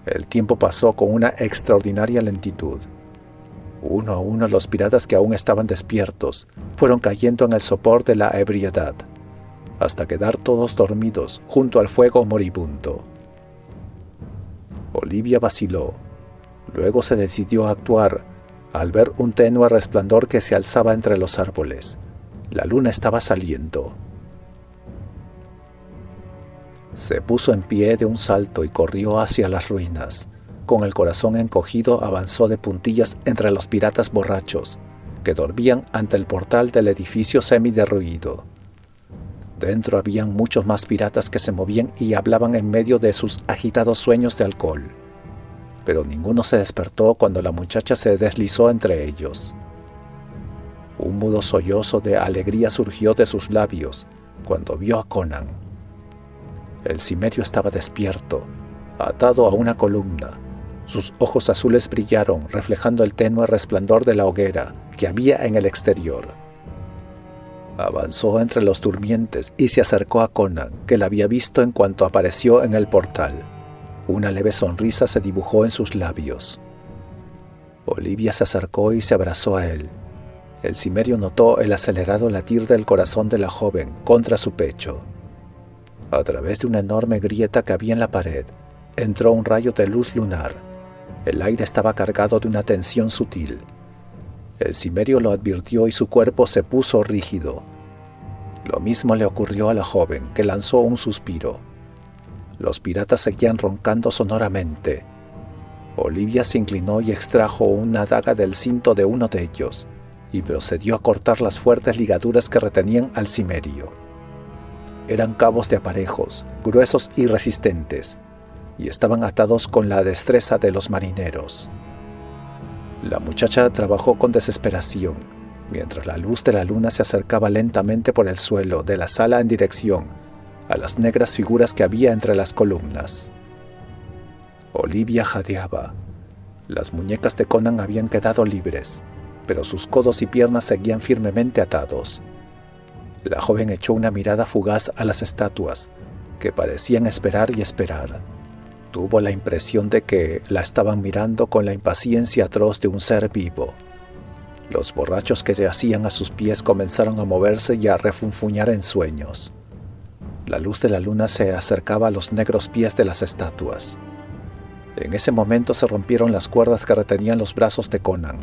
El tiempo pasó con una extraordinaria lentitud. Uno a uno los piratas que aún estaban despiertos fueron cayendo en el sopor de la ebriedad, hasta quedar todos dormidos junto al fuego moribundo. Olivia vaciló, luego se decidió a actuar al ver un tenue resplandor que se alzaba entre los árboles. La luna estaba saliendo. Se puso en pie de un salto y corrió hacia las ruinas. Con el corazón encogido avanzó de puntillas entre los piratas borrachos que dormían ante el portal del edificio semiderruido. Dentro habían muchos más piratas que se movían y hablaban en medio de sus agitados sueños de alcohol, pero ninguno se despertó cuando la muchacha se deslizó entre ellos. Un mudo sollozo de alegría surgió de sus labios cuando vio a Conan. El cimerio estaba despierto, atado a una columna. Sus ojos azules brillaron, reflejando el tenue resplandor de la hoguera que había en el exterior. Avanzó entre los durmientes y se acercó a Conan, que la había visto en cuanto apareció en el portal. Una leve sonrisa se dibujó en sus labios. Olivia se acercó y se abrazó a él. El cimerio notó el acelerado latir del corazón de la joven contra su pecho. A través de una enorme grieta que había en la pared, entró un rayo de luz lunar. El aire estaba cargado de una tensión sutil. El cimerio lo advirtió y su cuerpo se puso rígido. Lo mismo le ocurrió a la joven, que lanzó un suspiro. Los piratas seguían roncando sonoramente. Olivia se inclinó y extrajo una daga del cinto de uno de ellos, y procedió a cortar las fuertes ligaduras que retenían al cimerio. Eran cabos de aparejos, gruesos y resistentes, y estaban atados con la destreza de los marineros. La muchacha trabajó con desesperación, mientras la luz de la luna se acercaba lentamente por el suelo de la sala en dirección a las negras figuras que había entre las columnas. Olivia jadeaba. Las muñecas de Conan habían quedado libres, pero sus codos y piernas seguían firmemente atados. La joven echó una mirada fugaz a las estatuas, que parecían esperar y esperar. Tuvo la impresión de que la estaban mirando con la impaciencia atroz de un ser vivo. Los borrachos que yacían a sus pies comenzaron a moverse y a refunfuñar en sueños. La luz de la luna se acercaba a los negros pies de las estatuas. En ese momento se rompieron las cuerdas que retenían los brazos de Conan,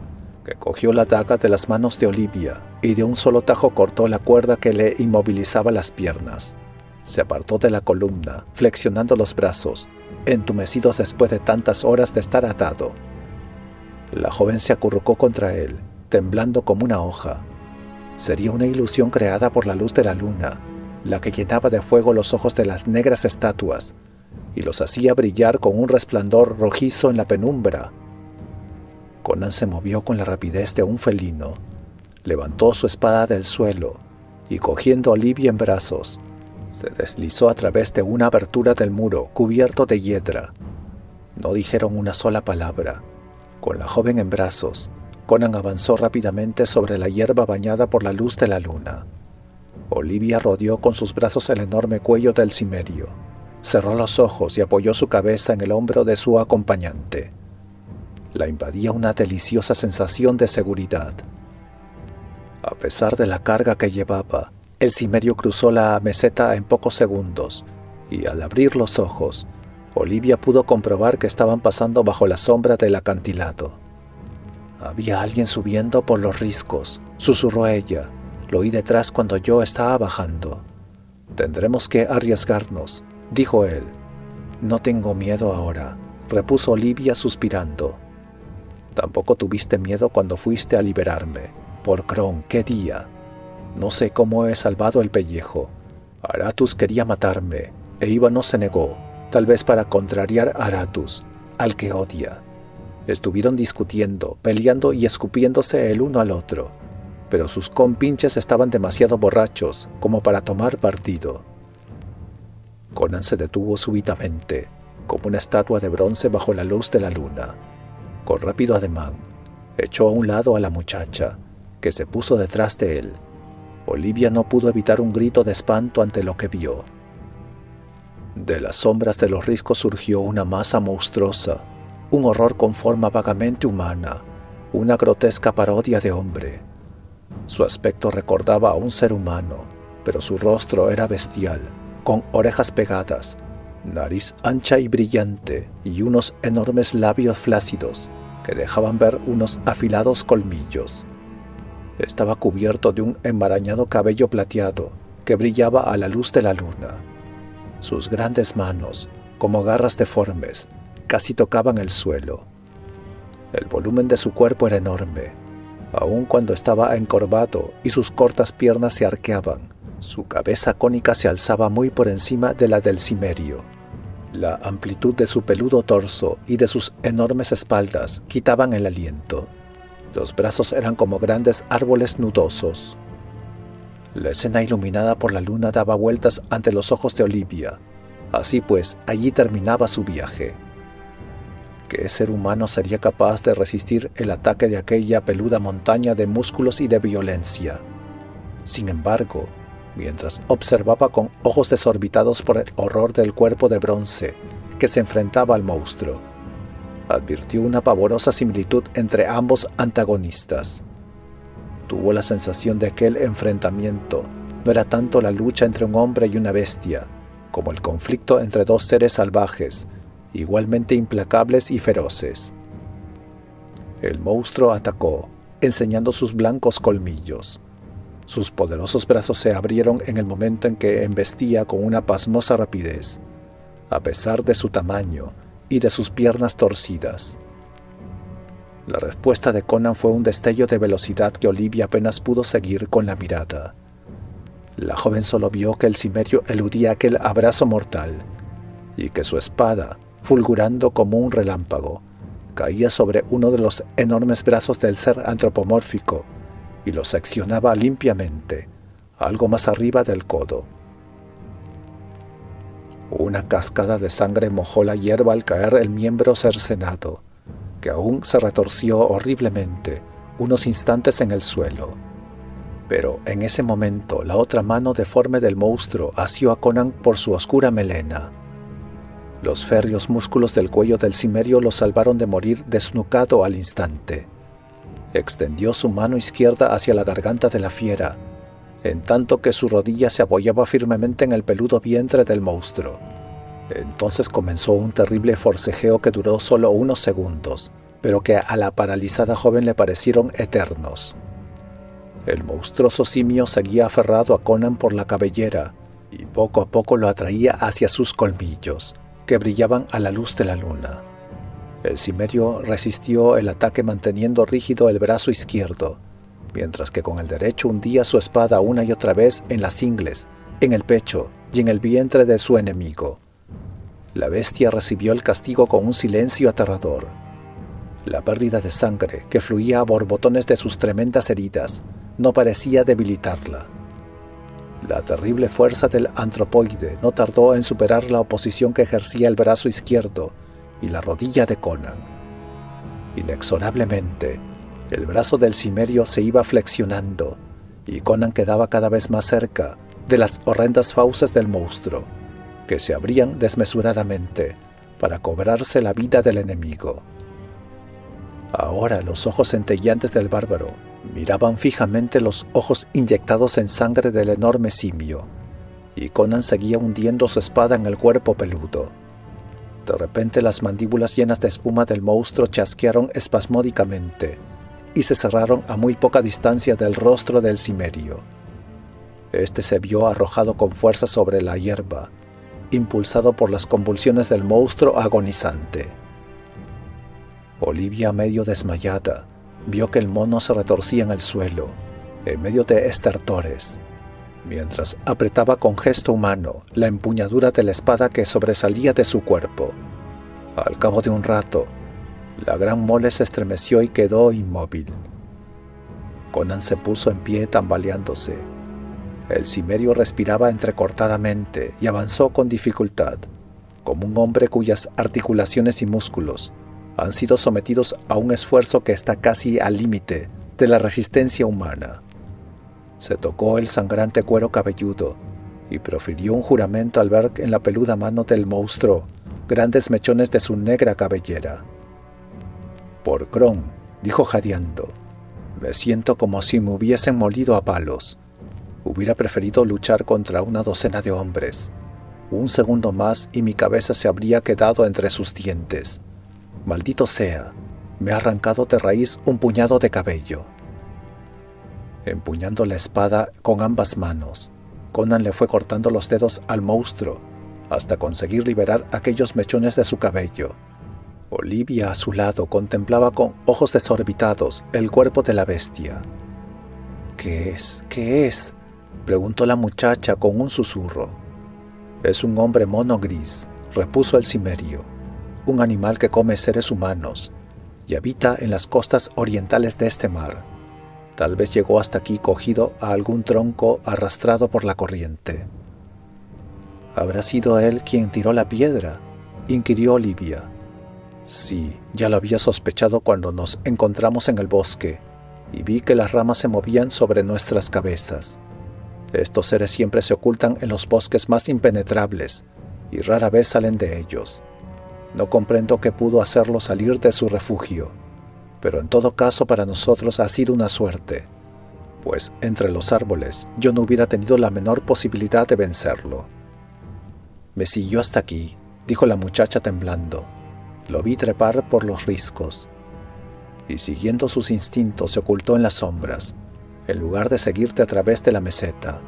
que cogió la daga de las manos de Olivia y de un solo tajo cortó la cuerda que le inmovilizaba las piernas. Se apartó de la columna, flexionando los brazos, entumecidos después de tantas horas de estar atado. La joven se acurrucó contra él, temblando como una hoja. Sería una ilusión creada por la luz de la luna, la que llenaba de fuego los ojos de las negras estatuas y los hacía brillar con un resplandor rojizo en la penumbra. Conan se movió con la rapidez de un felino, levantó su espada del suelo y, cogiendo a Olivia en brazos, se deslizó a través de una abertura del muro cubierto de hiedra. No dijeron una sola palabra. Con la joven en brazos, Conan avanzó rápidamente sobre la hierba bañada por la luz de la luna. Olivia rodeó con sus brazos el enorme cuello del cimerio, cerró los ojos y apoyó su cabeza en el hombro de su acompañante. La invadía una deliciosa sensación de seguridad. A pesar de la carga que llevaba, el cimerio cruzó la meseta en pocos segundos, y al abrir los ojos, Olivia pudo comprobar que estaban pasando bajo la sombra del acantilado. «Había alguien subiendo por los riscos», susurró ella. «Lo oí detrás cuando yo estaba bajando». «Tendremos que arriesgarnos», dijo él. «No tengo miedo ahora», repuso Olivia suspirando. «Tampoco tuviste miedo cuando fuiste a liberarme. Por Kron, qué día. No sé cómo he salvado el pellejo. Aratus quería matarme, e Ívanos se negó, tal vez para contrariar a Aratus, al que odia. Estuvieron discutiendo, peleando y escupiéndose el uno al otro, pero sus compinches estaban demasiado borrachos como para tomar partido». Conan se detuvo súbitamente, como una estatua de bronce bajo la luz de la luna. Con rápido ademán, echó a un lado a la muchacha, que se puso detrás de él. Olivia no pudo evitar un grito de espanto ante lo que vio. De las sombras de los riscos surgió una masa monstruosa, un horror con forma vagamente humana, una grotesca parodia de hombre. Su aspecto recordaba a un ser humano, pero su rostro era bestial, con orejas pegadas, nariz ancha y brillante y unos enormes labios flácidos que dejaban ver unos afilados colmillos. Estaba cubierto de un enmarañado cabello plateado que brillaba a la luz de la luna. Sus grandes manos, como garras deformes, casi tocaban el suelo. El volumen de su cuerpo era enorme, aun cuando estaba encorvado y sus cortas piernas se arqueaban. Su cabeza cónica se alzaba muy por encima de la del cimerio. La amplitud de su peludo torso y de sus enormes espaldas quitaban el aliento. Los brazos eran como grandes árboles nudosos. La escena iluminada por la luna daba vueltas ante los ojos de Olivia. Así pues, allí terminaba su viaje. ¿Qué ser humano sería capaz de resistir el ataque de aquella peluda montaña de músculos y de violencia? Sin embargo, mientras observaba con ojos desorbitados por el horror del cuerpo de bronce que se enfrentaba al monstruo, advirtió una pavorosa similitud entre ambos antagonistas. Tuvo la sensación de que el enfrentamiento no era tanto la lucha entre un hombre y una bestia, como el conflicto entre dos seres salvajes, igualmente implacables y feroces. El monstruo atacó, enseñando sus blancos colmillos. Sus poderosos brazos se abrieron en el momento en que embestía con una pasmosa rapidez, a pesar de su tamaño y de sus piernas torcidas. La respuesta de Conan fue un destello de velocidad que Olivia apenas pudo seguir con la mirada. La joven solo vio que el cimerio eludía aquel abrazo mortal y que su espada, fulgurando como un relámpago, caía sobre uno de los enormes brazos del ser antropomórfico y lo seccionaba limpiamente, algo más arriba del codo. Una cascada de sangre mojó la hierba al caer el miembro cercenado, que aún se retorció horriblemente unos instantes en el suelo. Pero en ese momento la otra mano deforme del monstruo asió a Conan por su oscura melena. Los férreos músculos del cuello del cimerio lo salvaron de morir desnucado al instante. Extendió su mano izquierda hacia la garganta de la fiera, en tanto que su rodilla se apoyaba firmemente en el peludo vientre del monstruo. Entonces comenzó un terrible forcejeo que duró solo unos segundos, pero que a la paralizada joven le parecieron eternos. El monstruoso simio seguía aferrado a Conan por la cabellera y poco a poco lo atraía hacia sus colmillos, que brillaban a la luz de la luna. El cimerio resistió el ataque manteniendo rígido el brazo izquierdo, mientras que con el derecho hundía su espada una y otra vez en las ingles, en el pecho y en el vientre de su enemigo. La bestia recibió el castigo con un silencio aterrador. La pérdida de sangre que fluía a borbotones de sus tremendas heridas no parecía debilitarla. La terrible fuerza del antropoide no tardó en superar la oposición que ejercía el brazo izquierdo y la rodilla de Conan. Inexorablemente, el brazo del cimerio se iba flexionando y Conan quedaba cada vez más cerca de las horrendas fauces del monstruo, que se abrían desmesuradamente para cobrarse la vida del enemigo. Ahora los ojos centelleantes del bárbaro miraban fijamente los ojos inyectados en sangre del enorme simio, y Conan seguía hundiendo su espada en el cuerpo peludo. De repente las mandíbulas llenas de espuma del monstruo chasquearon espasmódicamente y se cerraron a muy poca distancia del rostro del cimerio. Este se vio arrojado con fuerza sobre la hierba, impulsado por las convulsiones del monstruo agonizante. Olivia, medio desmayada, vio que el mono se retorcía en el suelo, en medio de estertores, mientras apretaba con gesto humano la empuñadura de la espada que sobresalía de su cuerpo. Al cabo de un rato, la gran mole se estremeció y quedó inmóvil. Conan se puso en pie tambaleándose. El cimerio respiraba entrecortadamente y avanzó con dificultad, como un hombre cuyas articulaciones y músculos han sido sometidos a un esfuerzo que está casi al límite de la resistencia humana. Se tocó el sangrante cuero cabelludo y profirió un juramento al ver en la peluda mano del monstruo grandes mechones de su negra cabellera. «Por Kron», dijo jadeando, «me siento como si me hubiesen molido a palos. Hubiera preferido luchar contra una docena de hombres. Un segundo más y mi cabeza se habría quedado entre sus dientes. Maldito sea, me ha arrancado de raíz un puñado de cabello». Empuñando la espada con ambas manos, Conan le fue cortando los dedos al monstruo hasta conseguir liberar aquellos mechones de su cabello. Olivia, a su lado, contemplaba con ojos desorbitados el cuerpo de la bestia. «¿Qué es? ¿Qué es?», preguntó la muchacha con un susurro. «Es un hombre mono gris», repuso el cimerio, «un animal que come seres humanos y habita en las costas orientales de este mar. Tal vez llegó hasta aquí cogido a algún tronco arrastrado por la corriente». «¿Habrá sido él quien tiró la piedra?», inquirió Olivia. «Sí, ya lo había sospechado cuando nos encontramos en el bosque y vi que las ramas se movían sobre nuestras cabezas. Estos seres siempre se ocultan en los bosques más impenetrables y rara vez salen de ellos. No comprendo qué pudo hacerlo salir de su refugio, pero en todo caso para nosotros ha sido una suerte, pues entre los árboles yo no hubiera tenido la menor posibilidad de vencerlo». «Me siguió hasta aquí», dijo la muchacha temblando. «Lo vi trepar por los riscos y siguiendo sus instintos se ocultó en las sombras, en lugar de seguirte a través de la meseta.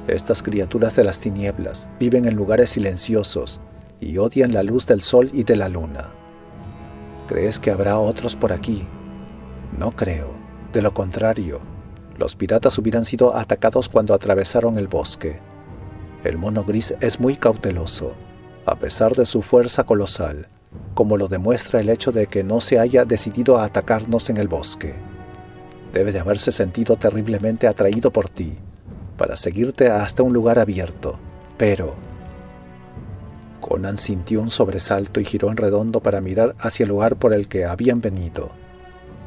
Estas criaturas de las tinieblas viven en lugares silenciosos y odian la luz del sol y de la luna. ¿Crees que habrá otros por aquí? No creo. De lo contrario, los piratas hubieran sido atacados cuando atravesaron el bosque. El mono gris es muy cauteloso, a pesar de su fuerza colosal, como lo demuestra el hecho de que no se haya decidido a atacarnos en el bosque. Debe de haberse sentido terriblemente atraído por ti, para seguirte hasta un lugar abierto, pero...». Conan sintió un sobresalto y giró en redondo para mirar hacia el lugar por el que habían venido.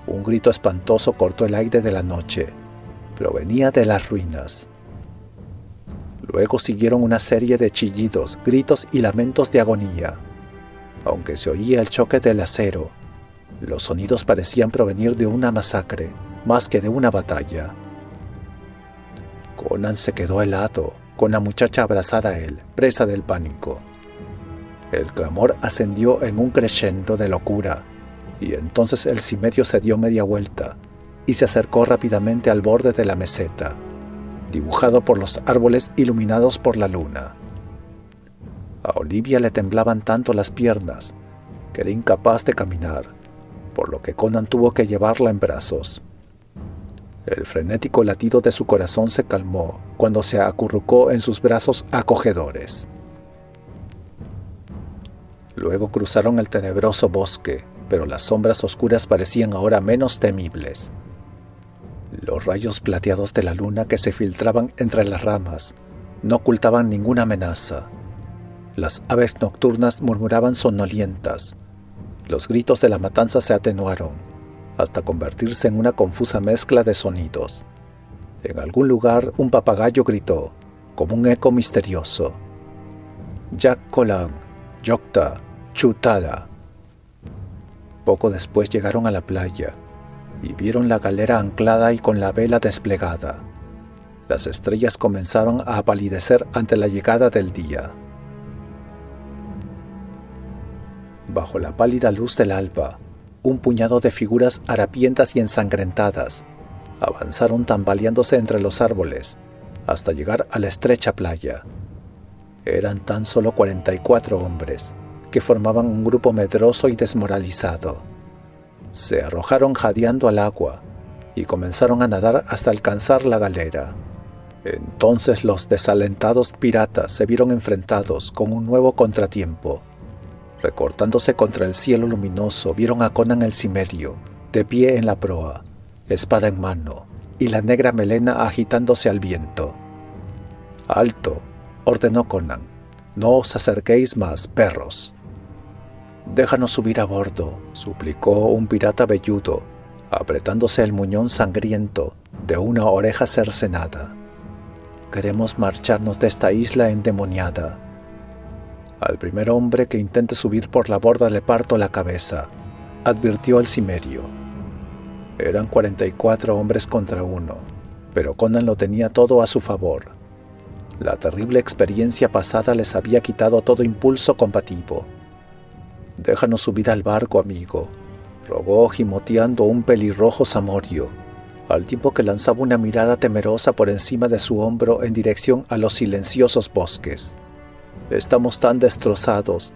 Un grito espantoso cortó el aire de la noche. Provenía de las ruinas. Luego siguieron una serie de chillidos, gritos y lamentos de agonía. Aunque se oía el choque del acero, los sonidos parecían provenir de una masacre, más que de una batalla. Conan se quedó helado, con la muchacha abrazada a él, presa del pánico. El clamor ascendió en un crescendo de locura, y entonces el cimerio se dio media vuelta y se acercó rápidamente al borde de la meseta, dibujado por los árboles iluminados por la luna. A Olivia le temblaban tanto las piernas que era incapaz de caminar, por lo que Conan tuvo que llevarla en brazos. El frenético latido de su corazón se calmó cuando se acurrucó en sus brazos acogedores. Luego cruzaron el tenebroso bosque, pero las sombras oscuras parecían ahora menos temibles. Los rayos plateados de la luna que se filtraban entre las ramas no ocultaban ninguna amenaza. Las aves nocturnas murmuraban somnolientas. Los gritos de la matanza se atenuaron, hasta convertirse en una confusa mezcla de sonidos. En algún lugar un papagayo gritó, como un eco misterioso: Jack Colan, Yocta, Chutala. Poco después llegaron a la playa y vieron la galera anclada y con la vela desplegada. Las estrellas comenzaron a palidecer ante la llegada del día. Bajo la pálida luz del alba, un puñado de figuras harapientas y ensangrentadas avanzaron tambaleándose entre los árboles hasta llegar a la estrecha playa. Eran tan solo 44 hombres, que formaban un grupo medroso y desmoralizado. Se arrojaron jadeando al agua y comenzaron a nadar hasta alcanzar la galera. Entonces los desalentados piratas se vieron enfrentados con un nuevo contratiempo. Recortándose contra el cielo luminoso, vieron a Conan el cimerio, de pie en la proa, espada en mano, y la negra melena agitándose al viento. «¡Alto!», ordenó Conan. «No os acerquéis más, perros». «Déjanos subir a bordo», suplicó un pirata velludo, apretándose el muñón sangriento de una oreja cercenada. «Queremos marcharnos de esta isla endemoniada». «Al primer hombre que intente subir por la borda le parto la cabeza», advirtió el cimerio. Eran 44 hombres contra uno, pero Conan lo tenía todo a su favor. La terrible experiencia pasada les había quitado todo impulso combativo. «Déjanos subir al barco, amigo», rogó gimoteando un pelirrojo zamorio, al tiempo que lanzaba una mirada temerosa por encima de su hombro en dirección a los silenciosos bosques. «Estamos tan destrozados,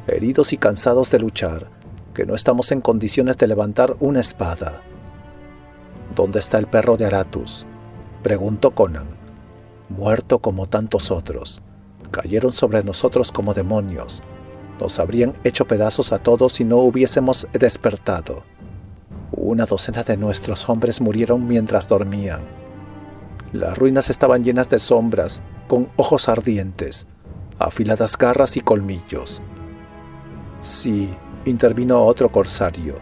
heridos y cansados de luchar, que no estamos en condiciones de levantar una espada». «¿Dónde está el perro de Aratus?», preguntó Conan. «Muerto como tantos otros. Cayeron sobre nosotros como demonios. Nos habrían hecho pedazos a todos si no hubiésemos despertado. 1 docena de nuestros hombres murieron mientras dormían. Las ruinas estaban llenas de sombras, con ojos ardientes, afiladas garras y colmillos». «Sí», intervino otro corsario,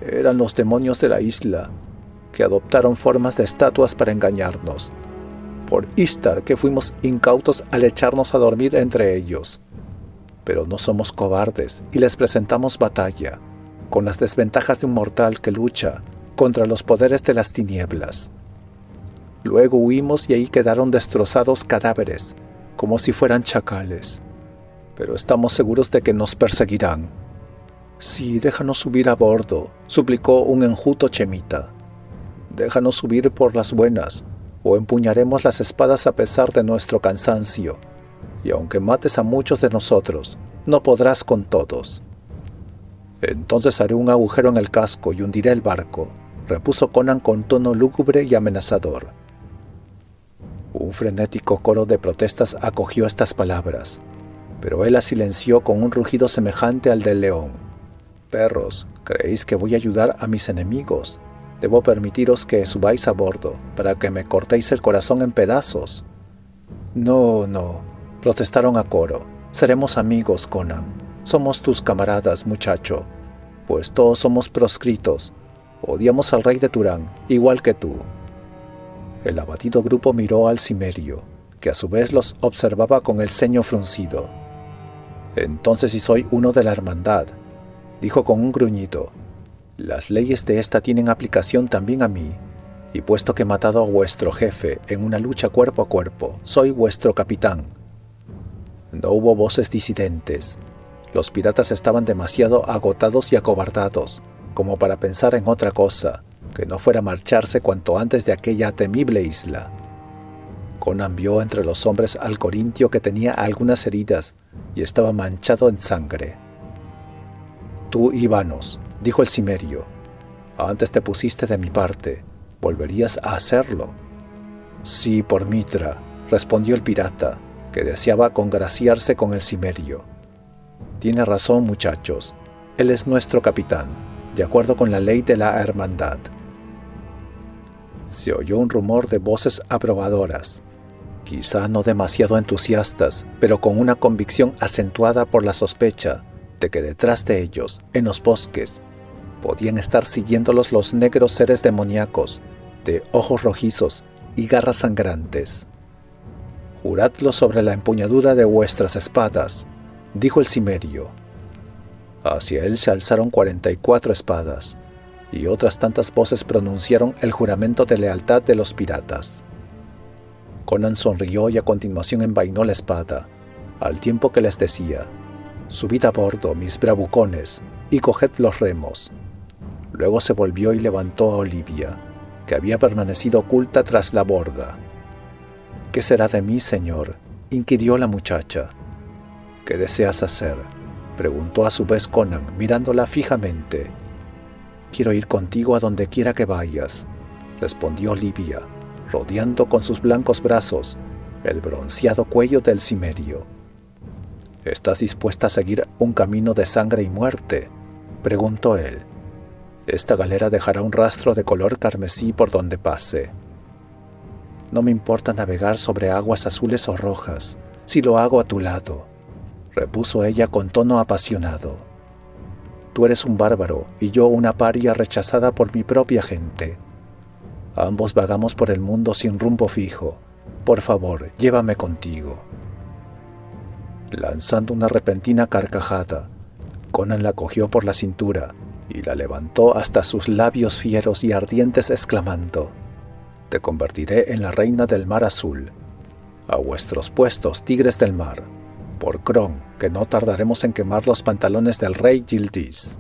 «eran los demonios de la isla, que adoptaron formas de estatuas para engañarnos. Por Ishtar que fuimos incautos al echarnos a dormir entre ellos. Pero no somos cobardes y les presentamos batalla, con las desventajas de un mortal que lucha contra los poderes de las tinieblas. Luego huimos y ahí quedaron destrozados cadáveres, como si fueran chacales. Pero estamos seguros de que nos perseguirán». «Sí, déjanos subir a bordo», suplicó un enjuto chemita. «Déjanos subir por las buenas, o empuñaremos las espadas a pesar de nuestro cansancio, y aunque mates a muchos de nosotros, no podrás con todos». «Entonces haré un agujero en el casco y hundiré el barco», repuso Conan con tono lúgubre y amenazador. Un frenético coro de protestas acogió estas palabras, pero él las silenció con un rugido semejante al del león. «Perros, ¿creéis que voy a ayudar a mis enemigos? Debo permitiros que subáis a bordo para que me cortéis el corazón en pedazos». «No, no», protestaron a coro. «Seremos amigos, Conan. Somos tus camaradas, muchacho, pues todos somos proscritos. Odiamos al rey de Turán, igual que tú». El abatido grupo miró al cimerio, que a su vez los observaba con el ceño fruncido. «Entonces si soy uno de la hermandad», dijo con un gruñido, «las leyes de esta tienen aplicación también a mí, y puesto que he matado a vuestro jefe en una lucha cuerpo a cuerpo, soy vuestro capitán». No hubo voces disidentes. Los piratas estaban demasiado agotados y acobardados como para pensar en otra cosa que no fuera marcharse cuanto antes de aquella temible isla. Conan vio entre los hombres al corintio que tenía algunas heridas y estaba manchado en sangre. «Tú, Ivanos», dijo el cimerio, «antes te pusiste de mi parte. ¿Volverías a hacerlo?» «Sí, por Mitra», respondió el pirata, que deseaba congraciarse con el cimerio. «Tiene razón, muchachos. Él es nuestro capitán, de acuerdo con la ley de la hermandad». Se oyó un rumor de voces aprobadoras, quizá no demasiado entusiastas, pero con una convicción acentuada por la sospecha de que detrás de ellos, en los bosques, podían estar siguiéndolos los negros seres demoníacos, de ojos rojizos y garras sangrantes. «Juradlo sobre la empuñadura de vuestras espadas», dijo el cimerio. Hacia él se alzaron 44 espadas, y otras tantas voces pronunciaron el juramento de lealtad de los piratas. Conan sonrió y a continuación envainó la espada, al tiempo que les decía: «Subid a bordo, mis bravucones, y coged los remos». Luego se volvió y levantó a Olivia, que había permanecido oculta tras la borda. «¿Qué será de mí, señor?», inquirió la muchacha. «¿Qué deseas hacer?», preguntó a su vez Conan, mirándola fijamente. «Quiero ir contigo a donde quiera que vayas», respondió Olivia, rodeando con sus blancos brazos el bronceado cuello del cimerio. «¿Estás dispuesta a seguir un camino de sangre y muerte?», preguntó él. «Esta galera dejará un rastro de color carmesí por donde pase». «No me importa navegar sobre aguas azules o rojas, si lo hago a tu lado», repuso ella con tono apasionado. «Tú eres un bárbaro y yo una paria rechazada por mi propia gente. Ambos vagamos por el mundo sin rumbo fijo. Por favor, llévame contigo». Lanzando una repentina carcajada, Conan la cogió por la cintura y la levantó hasta sus labios fieros y ardientes, exclamando: «Te convertiré en la reina del mar azul. A vuestros puestos, tigres del mar. Por Kron, que no tardaremos en quemar los pantalones del rey Yildiz».